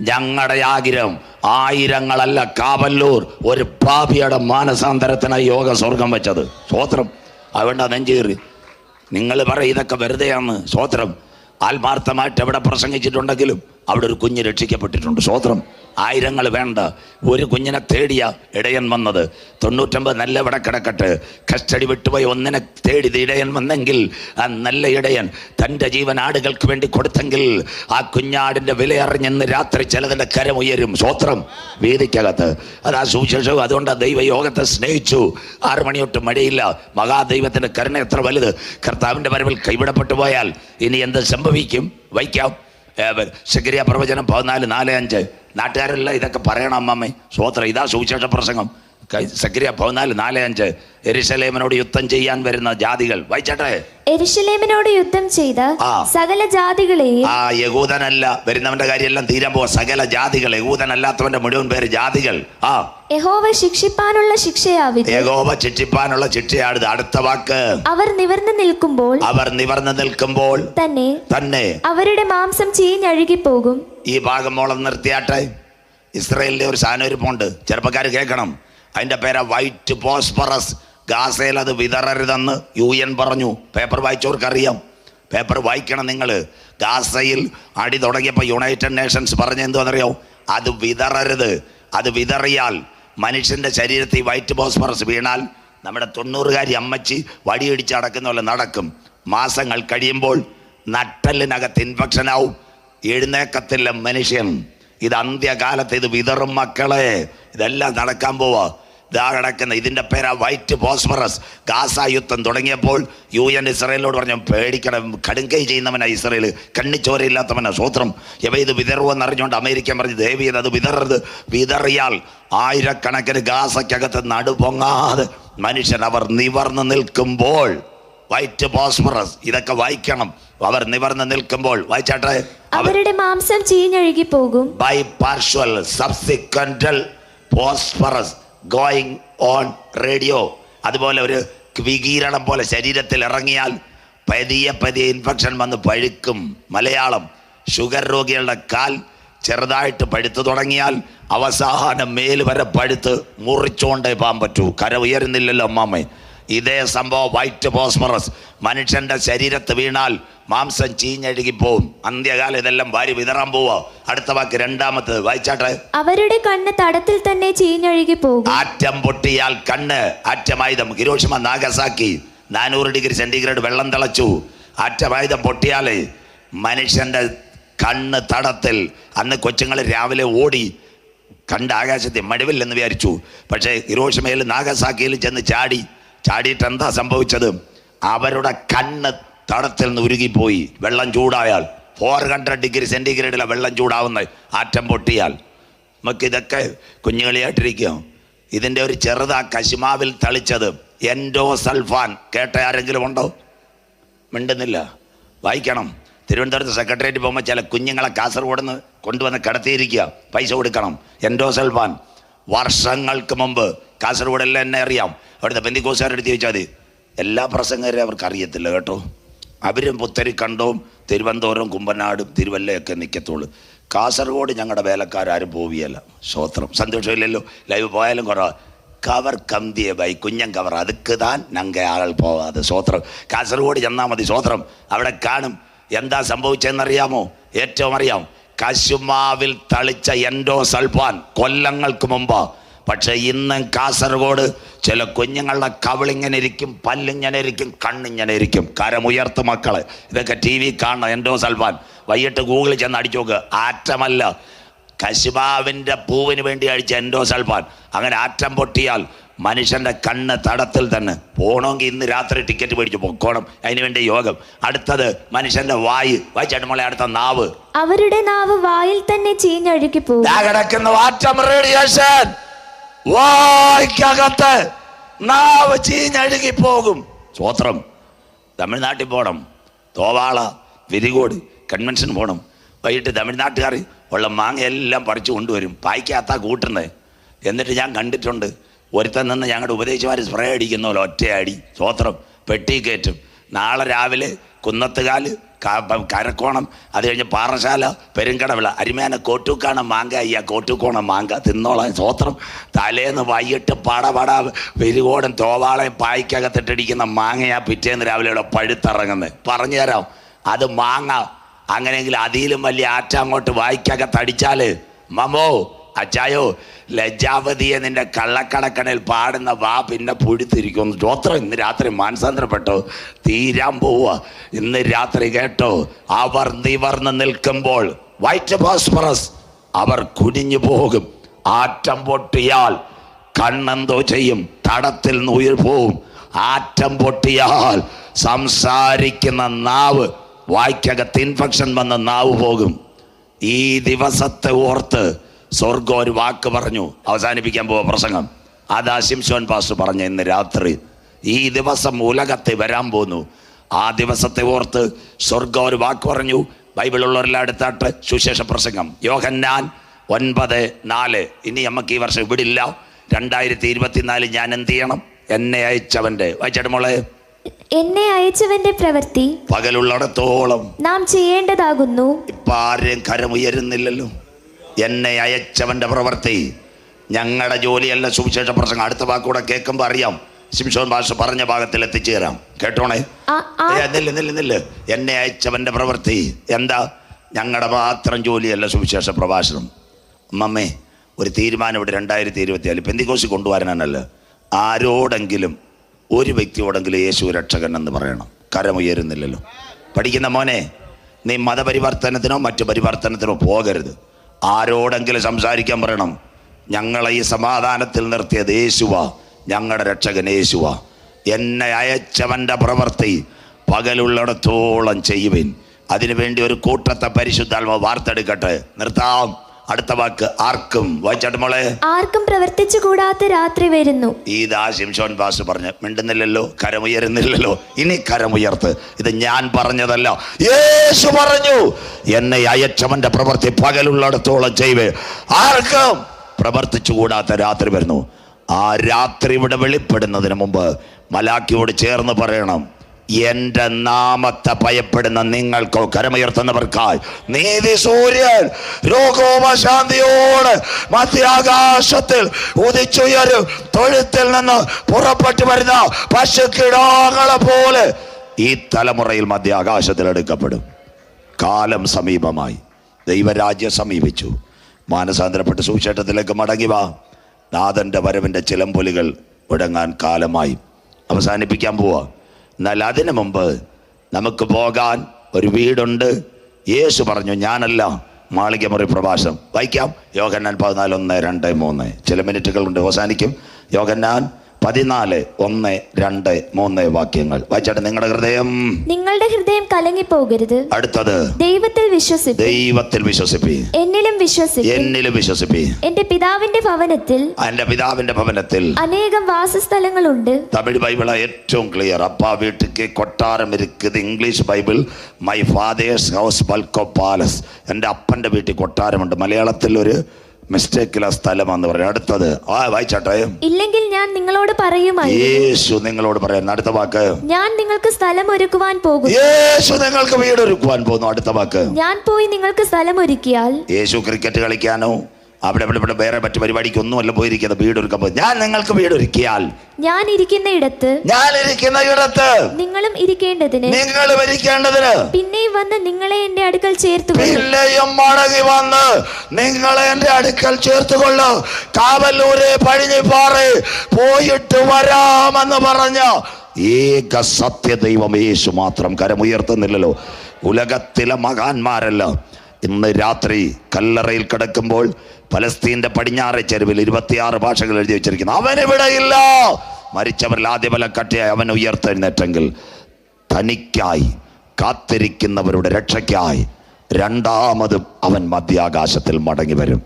ഞങ്ങളുടെ ആഗ്രഹം ആയിരങ്ങളല്ല, കാവല്ലൂർ ഒരു പാപിയുടെ മാനസാന്തരത്തിനായി യോഗ സ്വർഗം വെച്ചത്. സ്വോത്രം. അതുകൊണ്ടാ നെഞ്ചേറി. നിങ്ങൾ പറയും ഇതൊക്കെ വെറുതെയാണ്. സ്വോത്രം. ആത്മാർത്ഥമായിട്ട് എവിടെ പ്രസംഗിച്ചിട്ടുണ്ടെങ്കിലും അവിടെ ഒരു കുഞ്ഞ് രക്ഷിക്കപ്പെട്ടിട്ടുണ്ട്. സ്വോത്രം. ആയിരങ്ങൾ വേണ്ട, ഒരു കുഞ്ഞിനെ തേടിയ ഇടയൻ വന്നത്. 99 നല്ല ഇവിടെ കിടക്കട്ടെ. കസ്റ്റഡി വിട്ടുപോയി ഒന്നിനെ തേടി ഇടയൻ വന്നെങ്കിൽ ആ നല്ല ഇടയൻ തൻ്റെ ജീവൻ ആടുകൾക്ക് വേണ്ടി കൊടുത്തെങ്കിൽ ആ കുഞ്ഞാടിൻ്റെ വില അറിഞ്ഞെന്ന് രാത്രി ചിലതിൻ്റെ കരമുയരും. സ്വോത്രം. വേദിക്കകത്ത് അതാ സുവിശേഷവും. അതുകൊണ്ട് ദൈവയോഗത്തെ സ്നേഹിച്ചു. 6 മണി തൊട്ട് മഴയില്ല. മഹാദൈവത്തിൻ്റെ കരുണ എത്ര വലുത്. കർത്താവിൻ്റെ വരവിൽ കൈവിടപ്പെട്ടു പോയാൽ ഇനി എന്ത് സംഭവിക്കും? വയ്ക്കാം. സെക്കരിയ പ്രവചനം 14:4-5. നാട്ടുകാരെല്ലാം ഇതൊക്കെ പറയണം അമ്മമ്മേ. സ്വോത്രം. ഇതാ സുവിശേഷ പ്രസംഗം. സെക്കരിയ 14:4-5. യെരൂശലേമിനോട് യുദ്ധം ചെയ്യാൻ വരുന്ന ജാതികൾ. വായിച്ചട്ടെ. യെരൂശലേമിനോട് യുദ്ധം ചെയ്ത സകല ജാതികളെയും. യഹൂദനല്ല, വരുന്നവന്റെ കാര്യമെല്ലാം തീരാൻ പോവാ. സകല ജാതികൾ. യഹൂദനല്ലാത്തവന്റെ മുഴുവൻ പേര് ജാതികൾ. യഹോവ ശിക്ഷിപ്പാനുള്ള ശിക്ഷയാവിത്. യഹോവ ശിക്ഷിപ്പാനുള്ള ശിക്ഷയാണിത്. അടുത്ത വാക്ക്, അവർ നിവർന്നു നിൽക്കുമ്പോൾ തന്നെ അവരുടെ മാംസം ചീഞ്ഞഴുകിപ്പോകും. ഈ ഭാഗം മോളം നിർത്തിയാട്ടെ. ഇസ്രായേലിലെ ഒരു സാധനരിപ്പുണ്ട്, ചെറുപ്പക്കാർ കേൾക്കണം. അതിന്റെ പേരാ വൈറ്റ് ഫോസ്ഫറസ്. ഗാസയിൽ അത് വിതറരുതെന്ന് UN പറഞ്ഞു. പേപ്പർ വായിച്ചവർക്കറിയാം. പേപ്പർ വായിക്കണം നിങ്ങൾ. ഗാസയിൽ അടി തുടങ്ങിയപ്പോൾ യുണൈറ്റഡ് നേഷൻസ് പറഞ്ഞെന്തോന്നറിയോ? അത് വിതറരുത്. അത് വിതറിയാൽ മനുഷ്യന്റെ ശരീരത്തിൽ വൈറ്റ് ഫോസ്ഫറസ് വീണാൽ നമ്മുടെ 90-കാരി അമ്മച്ചി വടിയിടിച്ച് അടക്കുന്ന പോലെ നടക്കും. മാസങ്ങൾ കഴിയുമ്പോൾ നട്ടലിനകത്ത് ഇൻഫെക്ഷനാവും. എഴുന്നേക്കത്തില്ല മനുഷ്യൻ. ഇത് അന്ത്യകാലത്ത് ഇത് വിതറും മക്കളെ. ഇതെല്ലാം നടക്കാൻ പോവാ. ഇതാ കിടക്കുന്ന ഇതിൻ്റെ പേരാ വൈറ്റ് ഫോസ്ഫറസ്. ഗാസ യുദ്ധം തുടങ്ങിയപ്പോൾ UN ഇസ്രായേലിനോട് പറഞ്ഞു, പേടിക്കണം, കടുങ്കൈ ചെയ്യുന്നവനാ ഇസ്രായേൽ, കണ്ണിച്ചോരയില്ലാത്തവനാ. സ്വോത്രം. ഇവ ഇത് വിതറുമെന്ന് അറിഞ്ഞുകൊണ്ട് അമേരിക്കൻ പറഞ്ഞു, ദേവി അത് വിതറരുത്, വിതറിയാൽ ആയിരക്കണക്കിന് ഗാസയ്ക്കകത്ത് നടുപൊങ്ങാതെ മനുഷ്യൻ അവർ നിവർന്ന് നിൽക്കുമ്പോൾ, വൈറ്റ് ഫോസ്ഫറസ് ഇതൊക്കെ വായിക്കണം. അവർ നിവർന്ന് നിൽക്കുമ്പോൾ വായിച്ചാട്ടെ, അവരുടെ മാംസം ചീഞ്ഞഴുകി പോകും. By partial subsequential phosphorus going on radio. അതുപോലെ ഒരു വികിരണം പോലെ ശരീരത്തിൽ ഇറങ്ങിയാൽ പതിയെ പതിയെ ഇൻഫെക്ഷൻ വന്ന് പഴുക്കും. മലയാളം, ഷുഗർ രോഗികളുടെ കാൽ ചെറുതായിട്ട് പഴുത്തു തുടങ്ങിയാൽ അവസാനം മേല് വരെ പഴുത്ത് മുറിച്ചുകൊണ്ടേ പോകാൻ പറ്റൂ. കര ഉയരുന്നില്ലല്ലോ അമ്മാമ്മേ. ഇതേ സംഭവം വൈറ്റ് ഫോസ്ഫറസ് മനുഷ്യന്റെ ശരീരത്ത് വീണാൽ മാംസം ചീഞ്ഞഴുകിപ്പോവും. അന്ത്യകാലം ഇതെല്ലാം വാരി വിതറാൻ പോവാ. അടുത്ത വാക്ക് രണ്ടാമത് വായിച്ചാട്ടെ, അവരുടെ കണ്ണ് തടത്തിൽ തന്നെ ചീഞ്ഞഴുകി പോകും. ആറ്റം പൊട്ടിയാൽ കണ്ണ്, ആറ്റമായുധം. ഹിരോഷിമ നാഗസാക്കി 400 ഡിഗ്രി സെന്റിഗ്രേഡ് വെള്ളം തിളച്ചു. ആറ്റമായുധം പൊട്ടിയാലേ മനുഷ്യന്റെ കണ്ണ് തടത്തിൽ. അന്ന് കൊച്ചുങ്ങൾ രാവിലെ ഓടി കണ്ട് ആകാശത്തെ മഴവില്ലെന്ന് വിചാരിച്ചു. പക്ഷേ ഹിരോഷിമയിൽ നാഗസാക്കിയിൽ ചെന്ന് ചാടിയിട്ട് എന്താ സംഭവിച്ചത്? അവരുടെ കണ്ണ് തടത്തിൽ നിന്ന് ഉരുകിപ്പോയി. വെള്ളം ചൂടായാൽ 400 ഡിഗ്രി സെന്റിഗ്രേഡിലെ വെള്ളം ചൂടാവുന്നത് ആറ്റം പൊട്ടിയാൽ. നമുക്ക് ഇതൊക്കെ കുഞ്ഞുകളിയായിട്ടിരിക്കും. ഇതിൻ്റെ ഒരു ചെറുതാ കശുമാവിൽ തളിച്ചത് എൻഡോസൾഫാൻ. കേട്ട ആരെങ്കിലും ഉണ്ടോ? മിണ്ടുന്നില്ല. വായിക്കണം. തിരുവനന്തപുരത്ത് സെക്രട്ടേറിയറ്റ് പോകുമ്പോൾ ചില കുഞ്ഞുങ്ങളെ കാസർഗോഡ് നിന്ന് കൊണ്ടുവന്ന് കിടത്തിയിരിക്കുക, പൈസ കൊടുക്കണം. എൻഡോസൾഫാൻ വർഷങ്ങൾക്ക് മുമ്പ് കാസർഗോഡെല്ലാം എന്നെ അറിയാം. അവിടുത്തെ പെന്തിക്കോസുകാരെടുത്ത് ചോദിച്ചാൽ മതി. എല്ലാ പ്രസംഗരും അവർക്ക് അറിയത്തില്ല കേട്ടോ. അവരും പുത്തരിക്കണ്ടവും തിരുവനന്തപുരം കുമ്പനാടും തിരുവല്ലയൊക്കെ നിൽക്കത്തുള്ളൂ. കാസർഗോഡ് ഞങ്ങളുടെ വേലക്കാരും പോവുകയല്ല. സ്വോത്രം. സന്തോഷമില്ലല്ലോ. ലൈവ് പോയാലും കുറവാണ്. കവർ കമ്തിയ ബൈ കുഞ്ഞൻ കവർ അതുക്ക് താൻ ഞങ്ങൾ ആൾ പോവാതെ. സ്വോത്രം. കാസർഗോഡ് ചെന്നാൽ മതി. സ്വോത്രം. അവിടെ കാണും. എന്താ സംഭവിച്ചതെന്നറിയാമോ? ഏറ്റവും അറിയാം. കശുമാവിൽ തളിച്ച എൻഡോസൾഫാൻ കൊല്ലങ്ങൾക്ക് മുമ്പ്. പക്ഷെ ഇന്നും കാസർഗോഡ് ചില കുഞ്ഞുങ്ങളുടെ കവിളിങ്ങനെ ഇരിക്കും, പല്ലിങ്ങനെ ഇരിക്കും, കണ്ണിങ്ങനെ ഇരിക്കും. കരമുയർത്ത് മക്കളെ. ഇതൊക്കെ TV കാണണം. എൻഡോസൾഫാൻ വൈകിട്ട് ഗൂഗിളിൽ ചെന്ന് അടിച്ചു നോക്ക്. ആറ്റമല്ല, കശുമാവിൻ്റെ പൂവിന് വേണ്ടി അടിച്ച എൻഡോസൾഫാൻ. അങ്ങനെ ആറ്റം പൊട്ടിയാൽ മനുഷ്യൻ്റെ കണ്ണ് തടത്തിൽ തന്നെ. പോകണമെങ്കിൽ ഇന്ന് രാത്രി ടിക്കറ്റ് മേടിച്ച് പൊക്കോണം. അതിനുവേണ്ടി യോഗം. അടുത്തത് മനുഷ്യന്റെ വായ്. വായിച്ചാട്ടുമോളെ അടുത്ത നാവ്. അവരുടെ നാവ് വായിൽ തന്നെ ചീഞ്ഞഴുകി പോകും. കിടക്കുന്ന ആറ്റം റേഡിയേഷൻ വായ്ക്കകത്ത് നാവ് ചീഞ്ഞഴുകി പോകും. സ്വോത്രം. തമിഴ്നാട്ടിൽ പോകണം. തോവാള, വിരികോട് കൺവെൻഷൻ പോകണം. വൈകിട്ട് തമിഴ്നാട്ടുകാർ ഉള്ള മാങ്ങ എല്ലാം പറിച്ചു കൊണ്ടുവരും. പായ്ക്കകത്താ കൂട്ടുന്നത്. എന്നിട്ട് ഞാൻ കണ്ടിട്ടുണ്ട്, ഒരുത്തൻ നിന്ന് ഞങ്ങളുടെ ഉപദേശിമാർ സ്പ്രേ അടിക്കുന്ന ഒറ്റയടി. സ്വോത്രം. പെട്ടി കയറ്റും. നാളെ രാവിലെ കുന്നത്തുകാല്, കരക്കോണം, അത് കഴിഞ്ഞ് പാറശാല, പെരുങ്കടവിള, അരിമേന കോട്ടൂക്കാണ മാങ്ക. അയ്യ കോട്ടൂക്കോണ മാങ്ക തിന്നോളാം. സ്വോത്രം. തലേന്ന് വൈകിട്ട് പടപട പെരുകോടൻ തോവാളയും പായ്ക്കകത്തിട്ടിടിക്കുന്ന മാങ്ങയാ പിറ്റേന്ന് രാവിലെ പഴുത്തിറങ്ങുന്നത്. പറഞ്ഞു തരാം. അത് മാങ്ങ. അങ്ങനെയെങ്കിൽ അതിലും വലിയ ആറ്റ അങ്ങോട്ട് വായിക്കകത്തടിച്ചാൽ മമോ അച്ചായോ ലജ്ജാവതിയെ നിന്റെ കള്ളക്കടക്കണയിൽ പാടുന്ന വാ പിന്നെ പുഴുത്തിരിക്കുന്നു. സ്തോത്രം. ഇന്ന് രാത്രി മാനസാന്തരപ്പെട്ടോ? തീരാൻ പോവുക. ഇന്ന് രാത്രി കേട്ടോ, അവർ നിവർന്ന് നിൽക്കുമ്പോൾ വൈറ്റ് ഫോസ്ഫറസ് അവർ കുനിഞ്ഞു പോകും. ആറ്റം പൊട്ടിയാൽ കണ്ണെന്തോ ചെയ്യും? തടത്തിൽ നിന്ന് ഉയർ പോവും. ആറ്റം പൊട്ടിയാൽ സംസാരിക്കുന്ന നാവ്, വായ്ക്കകത്ത് ഇൻഫെക്ഷൻ വന്ന നാവ് പോകും. ഈ ദിവസത്തെ ഓർത്ത് സ്വർഗം ഒരു വാക്ക് പറഞ്ഞു. അവസാനിപ്പിക്കാൻ പോവുക പ്രസംഗം. അതാ ശിംശോൻ പാസ്റ്റർ പറഞ്ഞ ഇന്ന് രാത്രി. ഈ ദിവസം ഉലകത്തെ വരാൻ പോകുന്നു. ആ ദിവസത്തെ ഓർത്ത് സ്വർഗം ഒരു വാക്ക് പറഞ്ഞു. ബൈബിളുള്ളവരെല്ലാം എടുത്താട്ട് സുവിശേഷ പ്രസംഗം യോഹന്നാൻ 9:4. ഇനി നമുക്ക് ഈ വർഷം ഇവിടെ ഇല്ല. 2024 ഞാൻ എന്ത് ചെയ്യണം? എന്നെ അയച്ചവന്റെ. വായിച്ചാട്ട് മോളെ. എന്നെ അയച്ചവന്റെ പ്രവൃത്തി പകലുള്ളിടത്തോളം നാം ചെയ്യേണ്ടതാകുന്നു. ഇപ്പൊ ആരെയും കരമുയരുന്നില്ലല്ലോ. എന്നെ അയച്ചവന്റെ പ്രവൃത്തി. ഞങ്ങളുടെ ജോലിയല്ല സുവിശേഷ പ്രസംഗം. അടുത്ത വാക്കൂടെ കേൾക്കുമ്പോൾ അറിയാം. ശിംശോൻ പാസ്റ്റർ പറഞ്ഞ ഭാഗത്തിൽ എത്തിച്ചേരാം. കേട്ടോണേ. നില്ല്. എന്നെ അയച്ചവന്റെ പ്രവൃത്തി എന്താ? ഞങ്ങളുടെ മാത്രം ജോലിയല്ല സുവിശേഷ പ്രഭാഷണം. അമ്മമ്മേ, ഒരു തീരുമാനം ഇവിടെ 2024 പെന്തിക്കോസ് കൊണ്ടുവരാനല്ല. ആരോടെങ്കിലും ഒരു വ്യക്തിയോടെങ്കിലും യേശു രക്ഷകൻ എന്ന് പറയണം. കരമുയരുന്നില്ലല്ലോ. പഠിക്കുന്ന മോനെ, നീ മതപരിവർത്തനത്തിനോ മറ്റു പരിവർത്തനത്തിനോ പോകരുത്. ആരോടെങ്കിലും സംസാരിക്കാൻ പറയണം. ഞങ്ങളെ ഈ സമാധാനത്തിൽ നിർത്തിയത് യേശുവാ, ഞങ്ങളുടെ രക്ഷകൻ യേശുവാ. എന്നെ അയച്ചവൻ്റെ പ്രവൃത്തി പകലുള്ളിടത്തോളം ചെയ്യുവിൻ. അതിനുവേണ്ടി ഒരു കൂട്ടത്തെ പരിശുദ്ധാത്മാവ് വാർത്തെടുക്കട്ടെ. നിർത്താം. അടുത്ത വാക്ക് ആർക്കും. വായിച്ചാട്ട് മോളെ. ആർക്കും പ്രവർത്തിച്ചു കൂടാത്ത രാത്രി വരുന്നു. ഇതാ ശിംശോൻ പാസ്റ്റർ പറഞ്ഞ് മിണ്ടുന്നില്ലല്ലോ, കരമുയരുന്നില്ലല്ലോ. ഇനി കരമുയർത്ത്. ഇത് ഞാൻ പറഞ്ഞതല്ല, യേശു പറഞ്ഞു. എന്നെ അയച്ചവന്റെ പ്രവൃത്തി പകലുള്ളിടത്തോളം ചെയ്വേ. ആർക്കും പ്രവർത്തിച്ചു കൂടാത്ത രാത്രി വരുന്നു. ആ രാത്രി ഇവിടെ വെളിപ്പെടുന്നതിന് മുമ്പ് മലാക്കിയോട് ചേർന്ന് പറയണം, എന്റെ നാമത്തെ ഭയപ്പെടുന്ന നിങ്ങൾക്കോ, കരമുയർത്തുന്നവർക്കായി നീതി സൂര്യൻ രോഗോപശാന്തിയോട് മധ്യാകാശത്തിൽ ഉദിച്ചുയരും. തൊഴുത്തിൽ നിന്ന് പുറപ്പെട്ടു വരുന്ന പശുക്കിടാങ്ങളെ പോലെ ഈ തലമുറയിൽ മധ്യാകാശത്തിൽ എടുക്കപ്പെടും. കാലം സമീപമായി, ദൈവരാജ്യം സമീപിച്ചു. മാനസാന്തരപ്പെട്ട് സുവിശേഷത്തിലേക്ക് മടങ്ങി വാ. നാഥന്റെ വരവിന്റെ ചിലമ്പൊലികൾ ഒടുങ്ങാൻ കാലമായി. അവസാനിപ്പിക്കാൻ പോവാ. എന്നാൽ അതിനു മുമ്പ് നമുക്ക് പോകാൻ ഒരു വീടുണ്ട്. യേശു പറഞ്ഞു, ഞാനല്ല മാളികമുറി പ്രഭാഷണം. വായിക്കാം. യോഹന്നാൻ 14:1-2-3. ചില മിനിറ്റുകൾ കൊണ്ട് അവസാനിക്കും. യോഹന്നാൻ 14:1-2 വാക്യങ്ങൾ വായിച്ചാട്ടെ. നിങ്ങളുടെ ഹൃദയം കലങ്ങിപ്പോകരുത്. അടുത്തത് ദൈവത്തിൽ വിശ്വസിപ്പി, എന്നിലും വിശ്വസിപ്പി. എന്റെ പിതാവിന്റെ ഭവനത്തിൽ അനേകം വാസസ്ഥലങ്ങളുണ്ട്. തമിഴ് ബൈബിളാ ഏറ്റവും ക്ലിയർ. അപ്പാ വീട്ടിക്ക് കൊട്ടാരം ഇരിക്കുന്നത്. English Bible my father's house ബൾക്കോ പാലസ്. എൻ്റെ അപ്പൻ്റെ വീട്ടിൽ കൊട്ടാരമുണ്ട്. മലയാളത്തിൽ ഒരു മിസ്റ്റേക്കില്ല സ്ഥലമാണെന്ന് പറയാം. അടുത്തത് വായിച്ചാട്ടെ. ഇല്ലെങ്കിൽ ഞാൻ നിങ്ങളോട് പറയുമായിരുന്നു. യേശു നിങ്ങളോട് പറയുന്നു. അടുത്ത വാക്ക്. ഞാൻ നിങ്ങൾക്ക് സ്ഥലം ഒരുക്കുവാൻ പോകുന്നു. യേശു നിങ്ങൾക്ക് വീട് ഒരുക്കുവാൻ പോകുന്നു. അടുത്ത വാക്ക്. ഞാൻ പോയി നിങ്ങൾക്ക് സ്ഥലം ഒരുക്കിയാൽ. യേശു ക്രിക്കറ്റ് കളിക്കാനോ അവിടെ വേറെ മറ്റു പരിപാടിക്കൊന്നുമല്ല പോയിരിക്കുന്നത്. വീടൊരുക്കാൻ പോയി. ഞാൻ നിങ്ങൾക്ക് വീടൊരുക്കിയാൽ ഞാൻ ഇരിക്കുന്ന ഇടത്ത് നിങ്ങളും ഇരിക്കേണ്ടതിന് പിന്നെയും വന്ന് നിങ്ങളെ എന്റെ അടുക്കൽ ചേർത്തുകൊള്ളു. കാവല്ലൂരെ പഴിഞ്ഞിപ്പാറേ പോയിട്ട് വരാമെന്ന് പറഞ്ഞ ഏക സത്യ ദൈവം യേശു മാത്രം. കരമുയർത്തുന്നില്ലല്ലോ. ഉലകത്തിലെ മഹാന്മാരല്ല ഇന്ന് രാത്രി കല്ലറയിൽ കിടക്കുമ്പോൾ പലസ്തീന്റെ പടിഞ്ഞാറെ ചെരുവിൽ 26 ഭാഷകൾ എഴുതി വെച്ചിരിക്കുന്നു. അവനിവിടെയില്ല. മരിച്ചവരിൽ ആദ്യബലം കട്ടിയായി അവൻ ഉയർത്തെഴുന്നേറ്റെങ്കിൽ തനിക്കായി കാത്തിരിക്കുന്നവരുടെ രക്ഷയ്ക്കായി രണ്ടാമതും അവൻ മധ്യാകാശത്തിൽ മടങ്ങി വരും.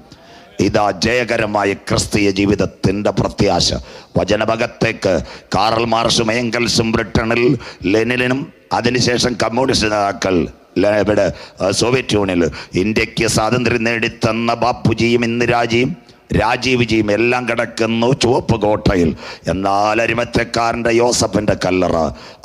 ഇതാ ജയകരമായ ക്രിസ്തീയ ജീവിതത്തിൻ്റെ പ്രത്യാശ. വചനഭകത്തേക്ക് കാറൽ മാർക്സും ഏംഗൽസും ബ്രിട്ടനിൽ ലെനിനും അതിനുശേഷം കമ്മ്യൂണിസ്റ്റ് നേതാക്കൾ ഇവിടെ സോവിയറ്റ് യൂണിയനിൽ ഇന്ത്യക്ക് സ്വാതന്ത്ര്യം നേടിത്തന്ന ബാപ്പുജിയും ഇന്ദിരാജിയും രാജീവ്ജിയും എല്ലാം കിടക്കുന്നു ചുവപ്പ് കോട്ടയിൽ. എന്നാൽ അരിമത്തക്കാരൻ്റെ യോസഫിൻ്റെ കല്ലറ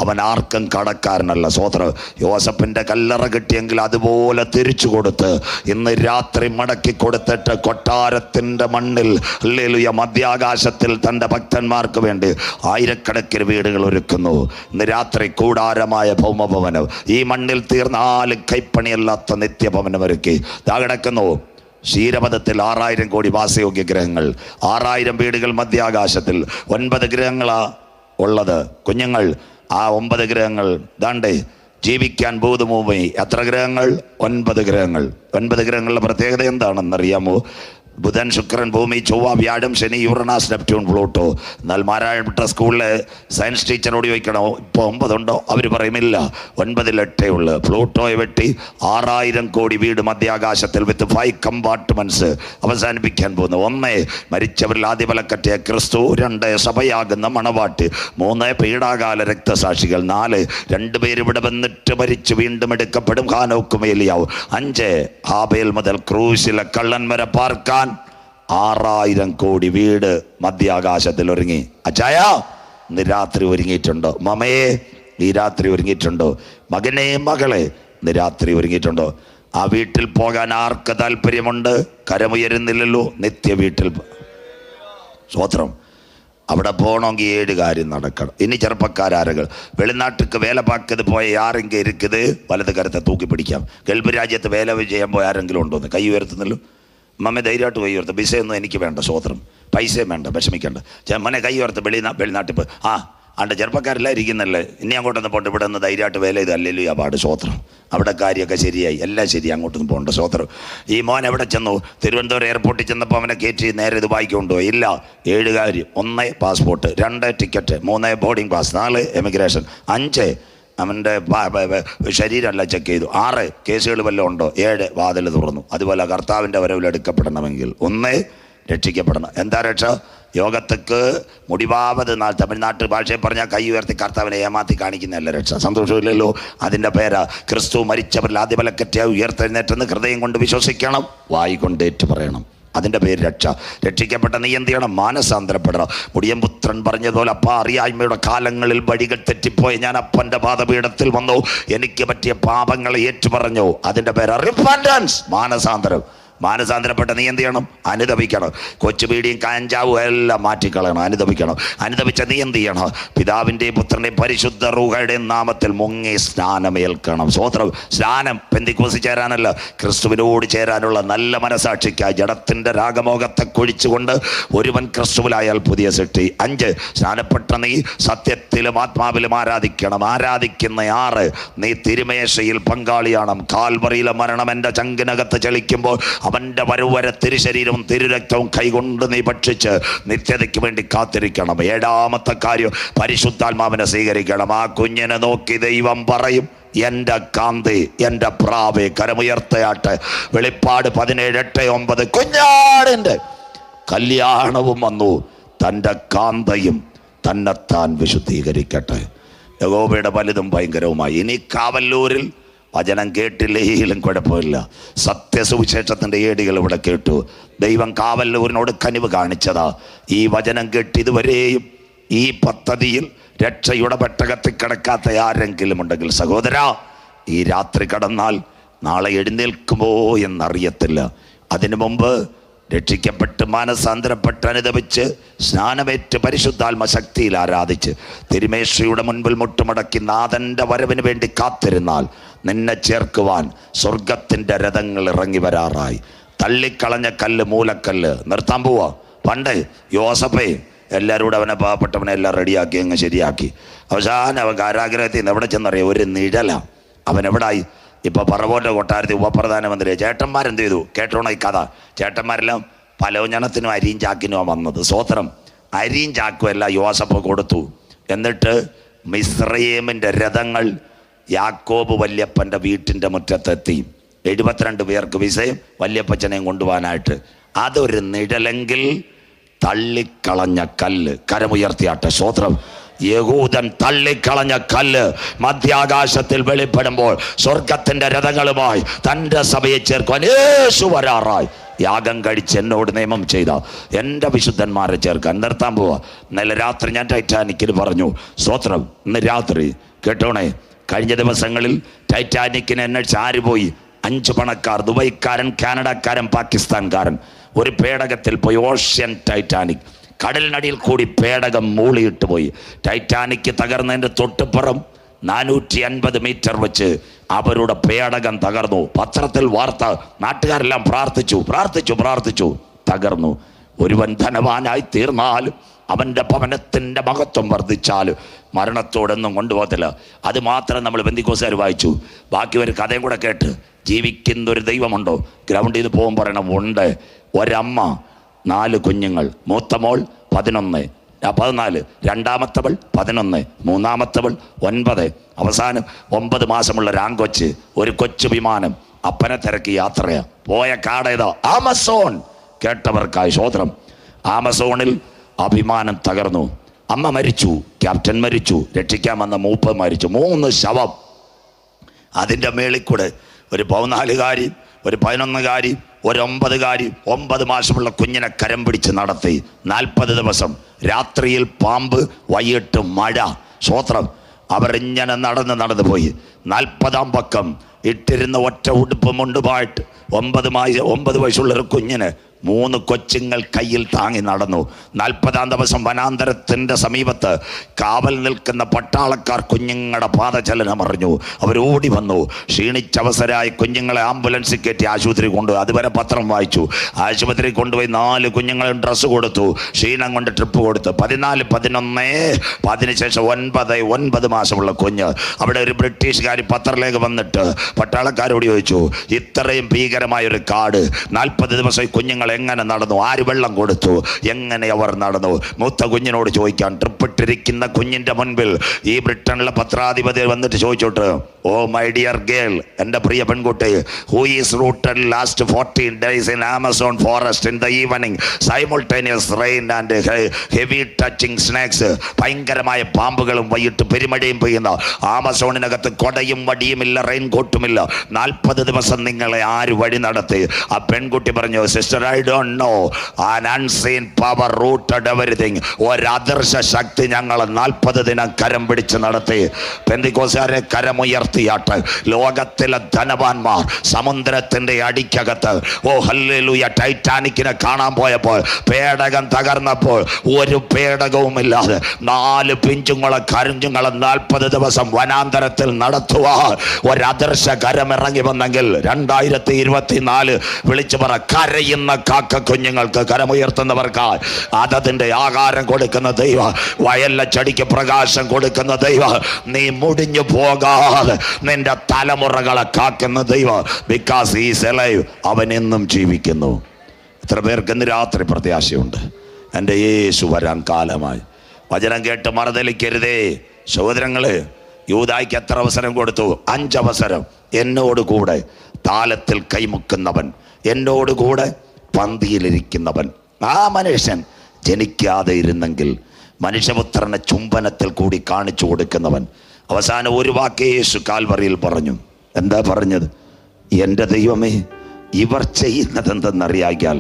അവൻ ആർക്കും കടക്കാരനല്ല. സ്വോത്ര യോസഫിൻ്റെ കല്ലറ കിട്ടിയെങ്കിൽ അതുപോലെ തിരിച്ചു കൊടുത്ത് ഇന്ന് രാത്രി മടക്കി കൊടുത്തിട്ട് കൊട്ടാരത്തിൻ്റെ മണ്ണിൽ ഹല്ലേലൂയ മധ്യാകാശത്തിൽ തൻ്റെ ഭക്തന്മാർക്ക് വേണ്ടി ആയിരക്കണക്കിന് വീടുകൾ ഒരുക്കുന്നു. ഇന്ന് രാത്രി കൂടാരമായ ഭൗമഭവനം ഈ മണ്ണിൽ തീർന്നാലും കൈപ്പണിയല്ലാത്ത നിത്യഭവനം ഒരുക്കി ദാ കിടക്കുന്നു. ക്ഷീരപഥത്തിൽ 6000 കോടി വാസയോഗ്യ ഗ്രഹങ്ങൾ, 6000 വീടുകൾ മധ്യാകാശത്തിൽ. 9 ഗ്രഹങ്ങളാ ഉള്ളത് കുഞ്ഞുങ്ങൾ. ആ 9 ഗ്രഹങ്ങൾ ദാണ്ടേ ജീവിക്കാൻ ഭൂതഭൂമി. എത്ര ഗ്രഹങ്ങൾ? 9 ഗ്രഹങ്ങൾ. 9 ഗ്രഹങ്ങളുടെ പ്രത്യേകത എന്താണെന്നറിയാമോ? ബുധൻ, ശുക്രൻ, ഭൂമി, ചൊവ്വ, വ്യാഴം, ശനി, യുറനാസ്, നെപ്റ്റ്യൂൺ, പ്ലൂട്ടോ. എന്നാൽ മാരായപ്പെട്ട സ്കൂളിലെ സയൻസ് ടീച്ചറോട് ചോദിക്കണോ ഇപ്പോൾ 9 ഉണ്ടോ? അവർ പറയുമില്ല, 9-ൽ 8 ഉള്ളു. പ്ലൂട്ടോയെ വെട്ടി 6000 കോടി വീട് മധ്യാകാശത്തിൽ വിത്ത് 5 കമ്പാർട്ട്മെന്റ്സ് അവസാനിപ്പിക്കാൻ പോകുന്നു. 1 മരിച്ചവരിൽ ആദ്യബലക്കറ്റിയ ക്രിസ്തു, 2 സഭയാകുന്ന മണവാട്ടി, 3 പീഡാകാല രക്തസാക്ഷികൾ, 4 2 പേര് ഇവിടെ വന്നിട്ട് മരിച്ചു വീണ്ടും എടുക്കപ്പെടും, ഹാനോക്കും ഏലിയാവും, 5 ഹാബേൽ മുതൽ ക്രൂശിലെ കള്ളൻ വരെ പാർക്കാൻ 6000 കോടി വീട് മധ്യാകാശത്തിൽ ഒരുങ്ങി. അച്ചായ ഇന്ന് രാത്രി ഒരുങ്ങിയിട്ടുണ്ടോ? മമയെ ഈ രാത്രി ഒരുങ്ങിയിട്ടുണ്ടോ? മകനെ മകളെ ഇന്ന് രാത്രി ഒരുങ്ങിയിട്ടുണ്ടോ? ആ വീട്ടിൽ പോകാൻ ആർക്ക് താല്പര്യമുണ്ട്? കരമുയരുന്നില്ലല്ലോ. നിത്യ വീട്ടിൽ സ്വോത്രം. അവിടെ പോകണമെങ്കിൽ 7 കാര്യം നടക്കണം. ഇനി ചെറുപ്പക്കാരകൾ വെളിനാട്ടിക്ക് വേല പാക്കത് പോയ ആരെങ്കിലും ഇരിക്കുന്നത് വലത് കരത്തെ തൂക്കി പിടിക്കാം. ഗൾഫ് രാജ്യത്ത് വേല ചെയ്യാൻ പോയ ആരെങ്കിലും ഉണ്ടോന്ന് കൈ ഉയർത്തുന്നല്ലോ. മമ്മ ധൈര്യമായിട്ട് കൈ ഉയർത്തും. വിസയൊന്നും എനിക്ക് വേണ്ട, സ്വോത്രം. പൈസയും വേണ്ട, വിഷമിക്കേണ്ട. മനെ കൈ ഉയർത്ത് വെളിനാട്ടിൽ പോയി. ആണ്ട് ചെറുപ്പക്കാരെല്ലാം ഇരിക്കുന്നല്ലേ, ഇനി അങ്ങോട്ടൊന്ന് പോണ്ട്, ഇവിടെ നിന്ന് ധൈര്യമായിട്ട് വേല ചെയ്ത് അല്ലെങ്കിലും ആ പാട് സ്വോത്രം. അവിടെ കാര്യമൊക്കെ ശരിയായി, എല്ലാം ശരി, അങ്ങോട്ടൊന്നും പോകണ്ട സ്വോത്രം. ഈ മോൻ എവിടെ ചെന്നു? തിരുവനന്തപുരം എയർപോർട്ടിൽ ചെന്നപ്പോൾ അവനെ കയറ്റി നേരെ ദുബായിക്ക് കൊണ്ടുപോയി. ഇല്ല, 7 കാര്യം: 1 passport, 2 ticket, 3 boarding pass, 4 emigration, 5 അവൻ്റെ ശരീരമല്ല ചെക്ക് ചെയ്തു, 6 കേസുകൾ വല്ലതും ഉണ്ടോ, 7 വാതിൽ തുറന്നു. അതുപോലെ കർത്താവിൻ്റെ വരവിൽ എടുക്കപ്പെടണമെങ്കിൽ 1 രക്ഷിക്കപ്പെടണം. എന്താ രക്ഷ? യോഗത്തക്ക് മുടിവാവത് നാൾ, തമിഴ്നാട്ട് ഭാഷയിൽ പറഞ്ഞാൽ കൈ ഉയർത്തി കർത്താവിനെ ഏമാത്തി കാണിക്കുന്നതല്ല രക്ഷ. സന്തോഷമില്ലല്ലോ. അതിൻ്റെ പേരാ ക്രിസ്തു മരിച്ചവരിൽ ആദ്യബലക്കറ്റായി ഉയർത്തെഴുന്നേറ്റെന്ന് ഹൃദയം കൊണ്ട് വിശ്വസിക്കണം, വായി കൊണ്ട് ഏറ്റു പറയണം. അതിൻ്റെ പേര് രക്ഷ. രക്ഷിക്കപ്പെട്ട നീ എന്ത് ചെയ്യണം? മാനസാന്തരപ്പെടണം. മുടിയൻപുത്രൻ പറഞ്ഞതുപോലെ, അപ്പ അറിയായ്മയുടെ കാലങ്ങളിൽ വഴികൾ തെറ്റിപ്പോയി ഞാൻ അപ്പൻ്റെ പാദപീഠത്തിൽ വന്നു, എനിക്ക് പറ്റിയ പാപങ്ങളെ ഏറ്റുപറഞ്ഞു. അതിൻ്റെ പേര് റിപ്പന്റൻസ്, മാനസാന്തരം. മാനസാന്തരപ്പെട്ട നീ എന്ത് ചെയ്യണം? അനുദപിക്കണം. കൊച്ചുപീടിയും കഞ്ചാവും എല്ലാം മാറ്റിക്കളയണം, അനുദപിക്കണം. അനുദപിച്ച നീ എന്ത് ചെയ്യണം? പിതാവിൻ്റെയും പുത്രൻ്റെയും പരിശുദ്ധ റൂഹയുടെയും നാമത്തിൽ മുങ്ങി സ്നാനമേൽക്കണം. സ്വോത്രം. സ്നാനം പെന്തിക്കോസിൽ ചേരാനല്ല, ക്രിസ്തുവിനോട് ചേരാനുള്ള നല്ല മനസാക്ഷിക്കായി ജഡത്തിൻ്റെ രാഗമോഹത്തെ കൊഴിച്ചുകൊണ്ട് ഒരുവൻ ക്രിസ്തുവിലായാൽ പുതിയ സൃഷ്ടി. 5 സ്നാനപ്പെട്ട നീ സത്യത്തിലും ആത്മാവിലും ആരാധിക്കണം. ആരാധിക്കുന്ന 6 നീ തിരുമേശയിൽ പങ്കാളിയാണ്. കാൽവറിയിലെ മരണം എൻ്റെ ചങ്കിനകത്ത് ചലിക്കുമ്പോൾ അവൻ്റെ വരവരെ തിരുശരീരവും തിരുരക്തവും കൈകൊണ്ട് നീ ഭക്ഷിച്ച് നിത്യതയ്ക്ക് വേണ്ടി കാത്തിരിക്കണം. 7ാമത്തെ കാര്യം, പരിശുദ്ധാത്മാവിനെ സ്വീകരിക്കണം. ആ കുഞ്ഞിനെ നോക്കി ദൈവം പറയും, എൻ്റെ കാന്തി, എൻ്റെ പ്രാവേ, കരമുയർത്തയാട്ടെ. വെളിപ്പാട് 17:8-9 കുഞ്ഞാടിൻ്റെ കല്യാണവും വന്നു, തൻ്റെ കാന്തയും തന്നെത്താൻ വിശുദ്ധീകരിക്കട്ടെ. യഹോവയുടെ വലുതും ഭയങ്കരവുമായി. ഇനി കാവല്ലൂരിൽ വചനം കേട്ടില്ലെങ്കിലും കുഴപ്പമില്ല, സത്യസുവിശേഷത്തിൻ്റെ ഏടികൾ ഇവിടെ കേട്ടു. ദൈവം കാവല്ലൂരിനോട് കനിവ് കാണിച്ചതാ. ഈ വചനം കേട്ട് ഇതുവരെയും ഈ പദ്ധതിയിൽ രക്ഷയുടെ പെട്ടകത്തിൽ കിടക്കാത്ത ആരെങ്കിലും ഉണ്ടെങ്കിൽ സഹോദരാ, ഈ രാത്രി കടന്നാൽ നാളെ എഴുന്നേൽക്കുമോ എന്നറിയത്തില്ല. അതിനു മുമ്പ് രക്ഷിക്കപ്പെട്ട് മാനസാന്തരപ്പെട്ട് അനുദപിച്ച് സ്നാനമേറ്റ് പരിശുദ്ധാത്മ ശക്തിയിൽ ആരാധിച്ച് തിരുമേശയുടെ മുൻപിൽ മുട്ടുമടക്കി നാഥൻ്റെ വരവിന് വേണ്ടി കാത്തിരുന്നാൽ നിന്നെ ചേർക്കുവാൻ സ്വർഗത്തിൻ്റെ രഥങ്ങൾ ഇറങ്ങി വരാറായി. തള്ളിക്കളഞ്ഞ കല്ല്, മൂലക്കല്ല് നിർത്താൻ പോവാ. പണ്ട് യോസഫേ എല്ലാവരും കൂടെ അവനെ, പാവപ്പെട്ടവനെ എല്ലാം റെഡിയാക്കി അങ്ങ് ശരിയാക്കി. അവസാനം അവൻ കാരാഗ്രഹത്തിൽ നിന്ന് എവിടെ ചെന്നറിയാം? ഒരു നിഴല. അവൻ എവിടായി? ഇപ്പോൾ പറവോൻ്റെ കൊട്ടാരത്തിൽ ഉപപ്രധാനമന്ത്രി. ചേട്ടന്മാരെന്ത് ചെയ്തു? കേട്ടോണോ ഈ കഥ? ചേട്ടന്മാരെല്ലാം പലോഞ്ഞണത്തിനും അരിയും ചാക്കിനുമാണ് വന്നത്. സ്വോത്രം. അരിയും ചാക്കും എല്ലാം യോസഫ് കൊടുത്തു. എന്നിട്ട് മിസ്രയീമിൻ്റെ രഥങ്ങൾ യാക്കോബ് വല്യപ്പൻ്റെ വീട്ടിൻ്റെ മുറ്റത്തെത്തി. 72 പേർക്ക് വിസയും വല്യപ്പച്ചനെയും കൊണ്ടുപോകാനായിട്ട്. അതൊരു നിഴലെങ്കിൽ തള്ളിക്കളഞ്ഞ കല്ല്, കരമുയർത്തിയാട്ടെ. സ്വോത്രം. യഹൂദൻ തള്ളിക്കളഞ്ഞ കല്ല് മധ്യാകാശത്തിൽ വെളിപ്പെടുമ്പോൾ സ്വർഗത്തിന്റെ രഥങ്ങളുമായി തൻ്റെ സഭയെ ചേർക്കുവാൻ യേശു വരാറായി. യാഗം കഴിച്ച് എന്നോട് നിയമം ചെയ്ത എൻ്റെ വിശുദ്ധന്മാരെ ചേർക്കാൻ നിർത്താൻ പോവാ. ഇന്നലെ രാത്രി ഞാൻ ടൈറ്റാനിക്കിൽ പറഞ്ഞു. സ്തോത്രം. ഇന്ന് രാത്രി കേട്ടോണേ, കഴിഞ്ഞ ദിവസങ്ങളിൽ ടൈറ്റാനിക്കിന് അന്വേഷിച്ച് ആര് പോയി? 5 പണക്കാർ, ദുബൈക്കാരൻ, കാനഡക്കാരൻ, പാകിസ്ഥാൻകാരൻ ഒരു പേടകത്തിൽ പോയി. Ocean Titanic. കടലിനടിയിൽ കൂടി പേടകം മൂളിയിട്ട് പോയി. ടൈറ്റാനിക് തകർന്നതിൻ്റെ തൊട്ടുപുറം 450 മീറ്റർ വെച്ച് അവരുടെ പേടകം തകർന്നു. പത്രത്തിൽ വാർത്ത. നാട്ടുകാരെല്ലാം പ്രാർത്ഥിച്ചു. തകർന്നു. ഒരുവൻ ധനവാനായി തീർന്നാലും അവൻ്റെ ഭവനത്തിൻ്റെ മഹത്വം വർദ്ധിച്ചാലും മരണത്തോടൊന്നും കൊണ്ടുപോകത്തില്ല. അത് മാത്രം നമ്മൾ പെന്തിക്കോസുകാർ വായിച്ചു. ബാക്കി ഒരു കഥയും കൂടെ കേട്ട്, ജീവിക്കുന്നൊരു ദൈവമുണ്ടോ? ഗ്രൗണ്ടിൽ നിന്ന് പോകുമ്പോൾ പറയണം, ഉണ്ട്. ഒരമ്മ 4 കുഞ്ഞുങ്ങൾ. മൂത്ത മോൾ 14, രണ്ടാമത്തവൾ 11, മൂന്നാമത്തവൾ 9, അവസാനം 9 മാസമുള്ള ഒരാങ്കൊച്ച്. ഒരു കൊച്ചു വിമാനം അപ്പനെ തിരക്കി യാത്രയാ. പോയ കാടേതാ? ആമസോൺ. കേട്ടവർക്കായി സ്വോത്രം. ആമസോണിൽ ആ വിമാനം തകർന്നു. അമ്മ മരിച്ചു, ക്യാപ്റ്റൻ മരിച്ചു, രക്ഷിക്കാൻ വന്ന മൂപ്പൻ മരിച്ചു. 3 ശവം. അതിൻ്റെ മേളിൽ കൂടെ ഒരു 14കാരി, ഒരു 11കാരി, ഒരു 9കാരി, 9 മാസമുള്ള കുഞ്ഞിനെ കരം പിടിച്ച് നടത്തി. 40 ദിവസം. രാത്രിയിൽ പാമ്പ്, വൈകിട്ട് മഴ. സ്വോത്രം. അവർ ഇങ്ങനെ നടന്നു പോയി. 40-ാം പക്കം ഇട്ടിരുന്ന ഒറ്റ ഉടുപ്പ് മുണ്ടുമായിട്ട് 9 വയസ്സുള്ളൊരു കുഞ്ഞിന് 3 കൊച്ചുങ്ങൾ കയ്യിൽ താങ്ങി നടന്നു. 40-ാം ദിവസം വനാന്തരത്തിൻ്റെ സമീപത്ത് കാവൽ നിൽക്കുന്ന പട്ടാളക്കാർ കുഞ്ഞുങ്ങളുടെ പാദചലനം അറിഞ്ഞു. അവരോടി വന്നു. ക്ഷീണിച്ചവസരായി കുഞ്ഞുങ്ങളെ ആംബുലൻസിൽ കയറ്റി ആശുപത്രി കൊണ്ടുപോയി. അതുവരെ പത്രം വായിച്ചു. ആശുപത്രി കൊണ്ടുപോയി 4 കുഞ്ഞുങ്ങളും ഡ്രസ്സ് കൊടുത്തു. ക്ഷീണം കൊണ്ട് ട്രിപ്പ് കൊടുത്തു. 14, 11, അതിനുശേഷം 9 മാസമുള്ള കുഞ്ഞ്. അവിടെ ഒരു ബ്രിട്ടീഷുകാർ പത്രത്തിലേക്ക് വന്നിട്ട് പട്ടാളക്കാരോട് ചോദിച്ചു, ഇത്രയും ഭീകരമായൊരു കാട് 40 ദിവസം കുഞ്ഞുങ്ങൾ എങ്ങനെ നടന്നു? ആര് വെള്ളം കൊടുത്തു? എങ്ങനെ അവർ നടന്നു? മൂത്ത കുഞ്ഞിനോട് ചോദിക്കാൻ. ട്രിപ്പിട്ടിരിക്കുന്ന കുഞ്ഞിൻ്റെ മുൻപിൽ ഈ ബ്രിട്ടനിലെ പത്രാധിപതി വന്നിട്ട് ചോദിച്ചോട്ട്, ഓ മൈ ഡിയർ ഗേൾ, എൻ്റെ പ്രിയ പെൺകുട്ടി, who is rooted last 14 days in Amazon forest in the evening, simultaneous rain and heavy touching snakes. ഭയങ്കരമായ പാമ്പുകളും വൈകിട്ട് പെരുമഴയും പെയ്യുന്ന ആമസോണിനകത്ത് കൊടയും വടിയുമില്ല, റെയിൻ കോട്ടുമില്ല. 40 ദിവസം നിങ്ങളെ ആര് വഴി നടത്തി? ആ പെൺകുട്ടി പറഞ്ഞു, sister, I don't know, an unseen power rooted everything. ഒരദൃശ്യ ശക്തി ഞങ്ങളെ 40 ദിനം കരം പിടിച്ച് നടത്തി. പെന്തിക്കോസുകാരെ കരമുയർത്തിയാട്ട് ലോകത്തിലെ ധനവാന്മാർ സമുദ്രത്തിന്റെ അടിക്കകത്ത്, ഓ ഹല്ലേലൂയ, ടൈറ്റാനിക്കിനെ കാണാൻ പോയപ്പോൾ പേടകം തകർന്നപ്പോൾ ഒരു പേടകവുമില്ലാതെ 4 പിഞ്ചുങ്ങളെ കരുഞ്ചുങ്ങളെ 40 ദിവസം വനാന്തരത്തിൽ നടത്തുവാൻ ഒരദൃശ്യ കരമിറങ്ങി വന്നെങ്കിൽ 2024 വിളിച്ചു പറ, കരയുന്ന കാക്ക കുഞ്ഞുങ്ങൾക്ക്, കരമുയർത്തുന്നവർക്ക് അതതിൻ്റെ ആഹാരം കൊടുക്കുന്ന ദൈവ, വയലിലെ ചെടിക്ക് പ്രകാശം കൊടുക്കുന്ന ദൈവ, നീ മുടിഞ്ഞു പോകാതെ നിന്റെ തലമുറകളെ കാക്കുന്ന ദൈവ. ബിക്കോസ് ഹി ഈസ് അലൈവ്, അവൻ എന്നും ജീവിക്കുന്നു. എത്ര പേർക്ക് ഇന്ന് രാത്രി പ്രത്യാശയുണ്ട്? എൻ്റെ യേശു വരാൻ കാലമായി. വചനം കേട്ട് മറുതലിക്കരുതേ സഹോദരങ്ങളെ. യൂദായ്ക്ക് എത്ര അവസരം കൊടുത്തു? 5 അവസരം. എന്നോടുകൂടെ താലത്തിൽ കൈമുക്കുന്നവൻ, എന്നോടുകൂടെ പന്തിയിലിരിക്കുന്നവൻ, ആ മനുഷ്യൻ ജനിക്കാതെ ഇരുന്നെങ്കിൽ മനുഷ്യപുത്രനെ ചുംബനത്തിൽ കൂടി കാണിച്ചു കൊടുക്കുന്നവൻ. അവസാനം ഒരു വാക്കേ യേശു കാൽവറിയിൽ പറഞ്ഞു. എന്താ പറഞ്ഞത്? എൻ്റെ ദൈവമേ, ഇവർ ചെയ്യുന്നതെന്തെന്നറിയാൽ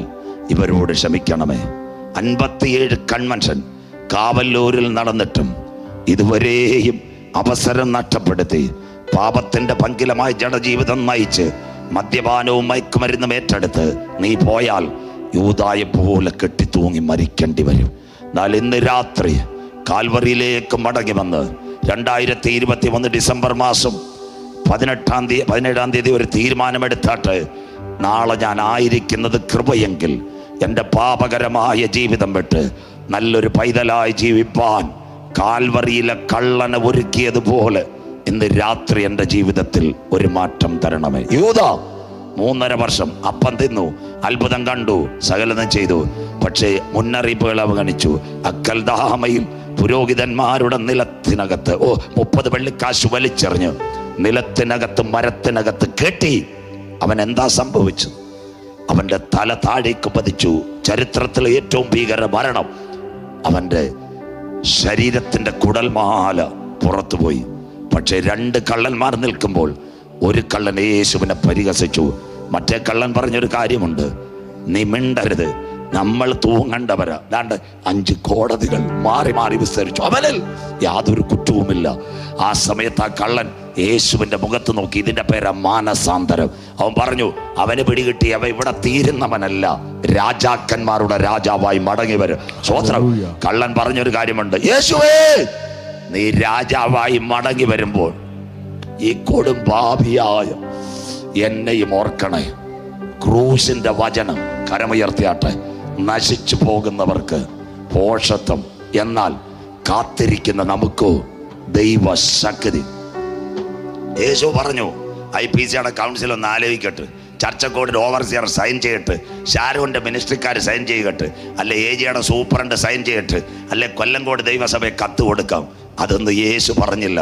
ഇവരോട് ക്ഷമിക്കണമേ. 57 കൺവെൻഷൻ കാവല്ലൂരിൽ നടന്നിട്ടും ഇതുവരെയും അവസരം നഷ്ടപ്പെടുത്തി പാപത്തിൻ്റെ പങ്കിലമായ ജഡജീവിതം നയിച്ച് മദ്യപാനവും മയക്കുമരുന്നും ഏറ്റെടുത്ത് നീ പോയാൽ യൂദായെ പോലെ കെട്ടിത്തൂങ്ങി മരിക്കേണ്ടി വരും. എന്നാൽ ഇന്ന് രാത്രി കാൽവറിയിലേക്ക് മടങ്ങി വന്ന് 2021 ഡിസംബർ മാസം 17-ാം തീയതി ഒരു തീരുമാനമെടുത്താട്ട്, നാളെ ഞാൻ ആയിരിക്കുന്നത് കൃപയെങ്കിൽ എൻ്റെ പാപകരമായ ജീവിതം വിട്ട് നല്ലൊരു പൈതലായി ജീവിപ്പാൻ കാൽവറിയിലെ കള്ളനെ ഒരുക്കിയതുപോലെ ഇന്ന് രാത്രി എൻ്റെ ജീവിതത്തിൽ ഒരു മാറ്റം തരണമേ. യൂദാ 3.5 വർഷം അപ്പം തിന്നു, അത്ഭുതം കണ്ടു, സകലതും ചെയ്തു. പക്ഷേ മുന്നറിയിപ്പുകൾ അവഗണിച്ചു. അക്കൽദാമയിൽ പുരോഹിതന്മാരുടെ നിലത്തിനകത്ത് 30 വെള്ളിക്കാശ് വലിച്ചെറിഞ്ഞു. നിലത്തിനകത്ത് മരത്തിനകത്ത് കെട്ടി. അവൻ എന്താ സംഭവിച്ചത്? അവൻ്റെ തല താഴേക്ക് പതിച്ചു. ചരിത്രത്തിലെ ഏറ്റവും ഭീകര മരണം. അവൻ്റെ ശരീരത്തിൻ്റെ കുടൽമാല പുറത്തുപോയി. പക്ഷേ 2 കള്ളന്മാർ നിൽക്കുമ്പോൾ ഒരു കള്ളൻ യേശുവിനെ പരിഹസിച്ചു. മറ്റേ കള്ളൻ പറഞ്ഞൊരു കാര്യമുണ്ട്, നീ മിണ്ടരുത്, നമ്മൾ തൂങ്ങണ്ടവരാ. 5 കോടതികൾ മാറി മാറി വിസ്തരിച്ചു. അവനിൽ യാതൊരു കുറ്റവുമില്ല. ആ സമയത്ത് ആ കള്ളൻ യേശുവിൻ്റെ മുഖത്ത് നോക്കി. ഇതിൻ്റെ പേരാ മാനസാന്തരം. അവൻ പറഞ്ഞു, അവന് പിടികിട്ടി അവ ഇവിടെ തീരുന്നവനല്ല, രാജാക്കന്മാരുടെ രാജാവായി മടങ്ങി വരും. സ്വോത്രം. കള്ളൻ പറഞ്ഞൊരു കാര്യമുണ്ട്, യേശുവേ, നീ രാജാവായി മടങ്ങി വരുമ്പോൾ ഈ കൊടും പാപിയായ എന്നെയും ഓർക്കണേ. ക്രൂശിന്റെ വചനം കരമുയർത്തിയാട്ടെ. നശിച്ചു പോകുന്നവർക്ക് പോഷത്വം, എന്നാൽ കാത്തിരിക്കുന്ന നമുക്കോ ദൈവശക്തി. യേശു പറഞ്ഞു, IPCയുടെ കൗൺസിൽ ഒന്ന് ആലോചിക്കട്ടെ, ചർച്ച കോഡിൽ ഓവർസിയർ സൈൻ ചെയ്യട്ടെ, ഷാരോന്റെ മിനിസ്ട്രിക്കാർ സൈൻ ചെയ്യട്ടെ, അല്ലെ AGയുടെ സൂപ്രണ്ട് സൈൻ ചെയ്യട്ടെ, അല്ലെ കൊല്ലങ്കോട് ദൈവസഭയെ കത്ത് കൊടുക്കാം. അതൊന്നും യേശു പറഞ്ഞില്ല.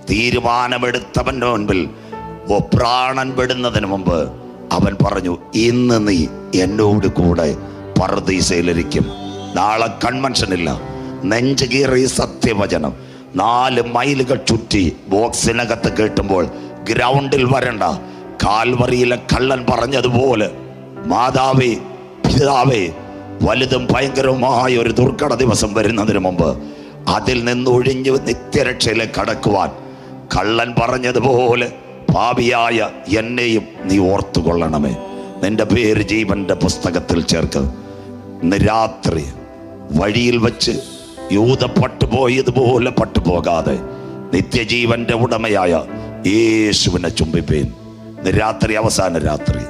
തീരുമാനമെടുത്തവൻ്റെ മുൻപിൽ പ്രാണൻ വിടുന്നതിന് മുമ്പ് അവൻ പറഞ്ഞു, ഇന്ന് നീ എന്നോട് കൂടെ പറുദീസയിലിരിക്കും. നാളെ കൺവെൻഷനില്ല. നെഞ്ചുകീറി സത്യവചനം 4 മൈലുകൾ ചുറ്റി ബോക്സിനകത്ത് കേട്ടുമ്പോൾ ഗ്രൗണ്ടിൽ വരണ്ട. കാൽവറിയിലെ കള്ളൻ പറഞ്ഞതുപോലെ, മാതാവേ, പിതാവേ, വലുതും ഭയങ്കരവുമായ ഒരു ദുർഘട ദിവസം വരുന്നതിന് മുമ്പ് അതിൽ നിന്നൊഴിഞ്ഞ് നിത്യരക്ഷയിലേക്ക് കടക്കുവാൻ കള്ളൻ പറഞ്ഞതുപോലെ പാപിയായ എന്നെയും നീ ഓർത്തുകൊള്ളണമേ. നിന്റെ പേര് ജീവന്റെ പുസ്തകത്തിൽ ചേർക്ക്. ഇന്ന് രാത്രി വഴിയിൽ വച്ച് യൂദ പട്ടുപോയതുപോലെ പട്ടുപോകാതെ നിത്യജീവന്റെ ഉടമയായ യേശുവിനെ ചുംബിപ്പേൻ. ഇന്ന് രാത്രി അവസാന രാത്രി.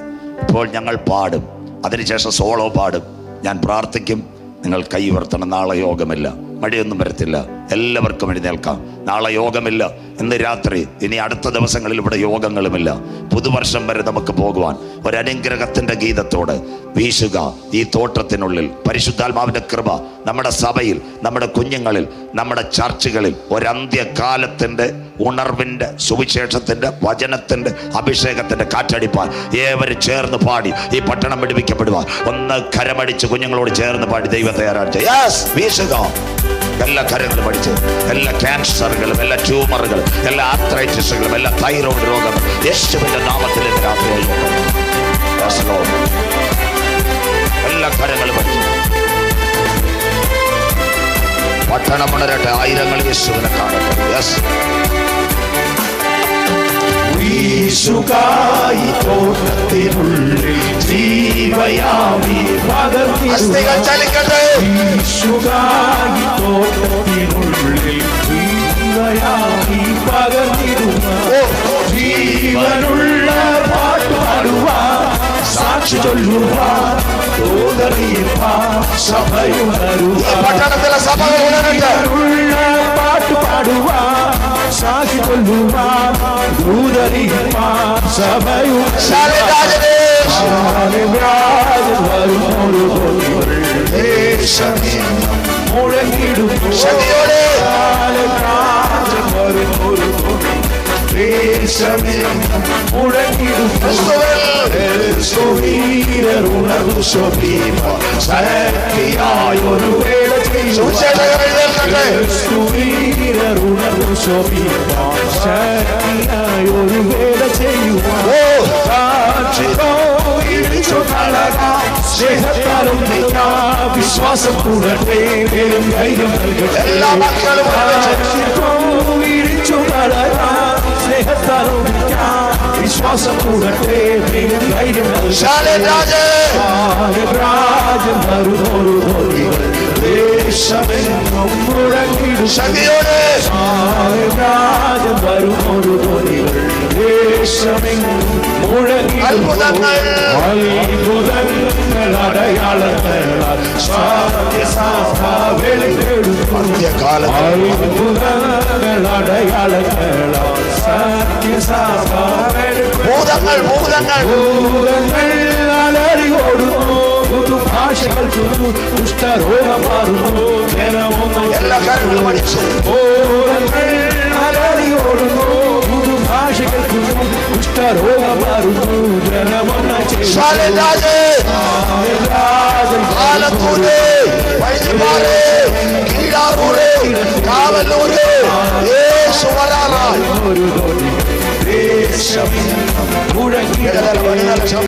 ഇപ്പോൾ ഞങ്ങൾ പാടും, അതിനുശേഷം സോളോ പാടും. ഞാൻ പ്രാർത്ഥിക്കും, നിങ്ങൾ കൈ ഉയർത്തണം. നാളെ യോഗമില്ല, മഴയൊന്നും വരത്തില്ല, എല്ലാവർക്കും എഴുന്നേൽക്കാം. നാളെ യോഗമില്ല, ഇന്ന് രാത്രി, ഇനി അടുത്ത ദിവസങ്ങളിൽ ഇവിടെ യോഗങ്ങളുമില്ല. പുതുവർഷം വരെ നമുക്ക് പോകുവാൻ ഒരനുഗ്രഹത്തിന്റെ ഗീതത്തോടെ വീശുക. ഈ തോട്ടത്തിനുള്ളിൽ പരിശുദ്ധാത്മാവിന്റെ കൃപ നമ്മുടെ സഭയിൽ, നമ്മുടെ കുഞ്ഞുങ്ങളിൽ, നമ്മുടെ ചർച്ചുകളിൽ ഒരന്ത്യകാലത്തിന്റെ ഉണർവിന്റെ, സുവിശേഷത്തിന്റെ, വചനത്തിന്റെ, അഭിഷേകത്തിന്റെ കാറ്റടിപ്പാൻ ഏവരും ചേർന്ന് പാടി ഈ പട്ടണം വിടുവിക്കപ്പെടുവാൻ ഒന്ന് കരമടിച്ച് കുഞ്ഞുങ്ങളോട് ചേർന്ന് പാടി ദൈവത്തെ ആരാധിച്ച് വീശുക. എല്ലാ കരങ്ങളും പഠിച്ച്, എല്ലാ ക്യാൻസറുകളും, എല്ലാ ട്യൂമറുകളും, എല്ലാ ആർത്രൈറ്റിസുകളും, എല്ലാ തൈറോയ്ഡ് രോഗങ്ങളും യേശുവിന്റെ നാമത്തിൽ എല്ലാ കരങ്ങളും പഠിച്ച് പട്ടണം ഉണരട്ടെ. ആയിരങ്ങൾ യേശുവിനെ കാണട്ടെ. യെസ്, വീശുകായി തോട്ടത്തിനുള്ളിൽ ജീവയാമി ചലിക്കട്ടെ. വീശുകായി തോട്ടത്തിനുള്ളിൽ ജീവയാമി പകർന്നിടുക. ജീവനുള്ള പാട്ടുപാടുവാൻ, സാക്ഷി ചൊല്ലുവാൻ, സഭയുണരുക. ജീവനുള്ള പാട്ടുപാടുവാൻ, സാക്ഷി ചൊല്ലുവാൻ, ദൂതറിയിപ്പാൻ, ഒരു വേള ഒരു വേള സ്നേഹത്താലും വിശ്വാസം കൂടട്ടെ, പേരും ധൈര്യം നൽകട്ടെ. സ്നേഹത്താലും വിശ്വാസം കൂടട്ടെ, പേരും ധൈര്യം രാജൻ ദേശമെങ്ങും മുഴങ്ങിടും. രാജൻ വരുന്നൊരു ധ്വനികൾ ദേശമെങ്ങും മുഴങ്ങി. അത്ഭുതങ്ങൾ അടയാളങ്ങളാൽ സത്യസഭ വെളിപ്പെടുത്തും. അത്ഭുതങ്ങൾ അടയാളങ്ങളാൽ സത്യസഭ വെളിപ്പെടുത്തും. ഭൂതങ്ങൾ അലറിയോടുന്നു, പുതുഭാഷകൾ ചൊല്ലു, കുഷ്ഠരോഗം മാറുന്നു, ജനമൊന്നും. ഭൂതങ്ങൾ അലറിയോടുന്നു, പുതുഭാഷകൾ ചൊല്ലു, കുഷ്ഠരോഗം മാറുന്നു, ജനമൊന്നും. ഒരു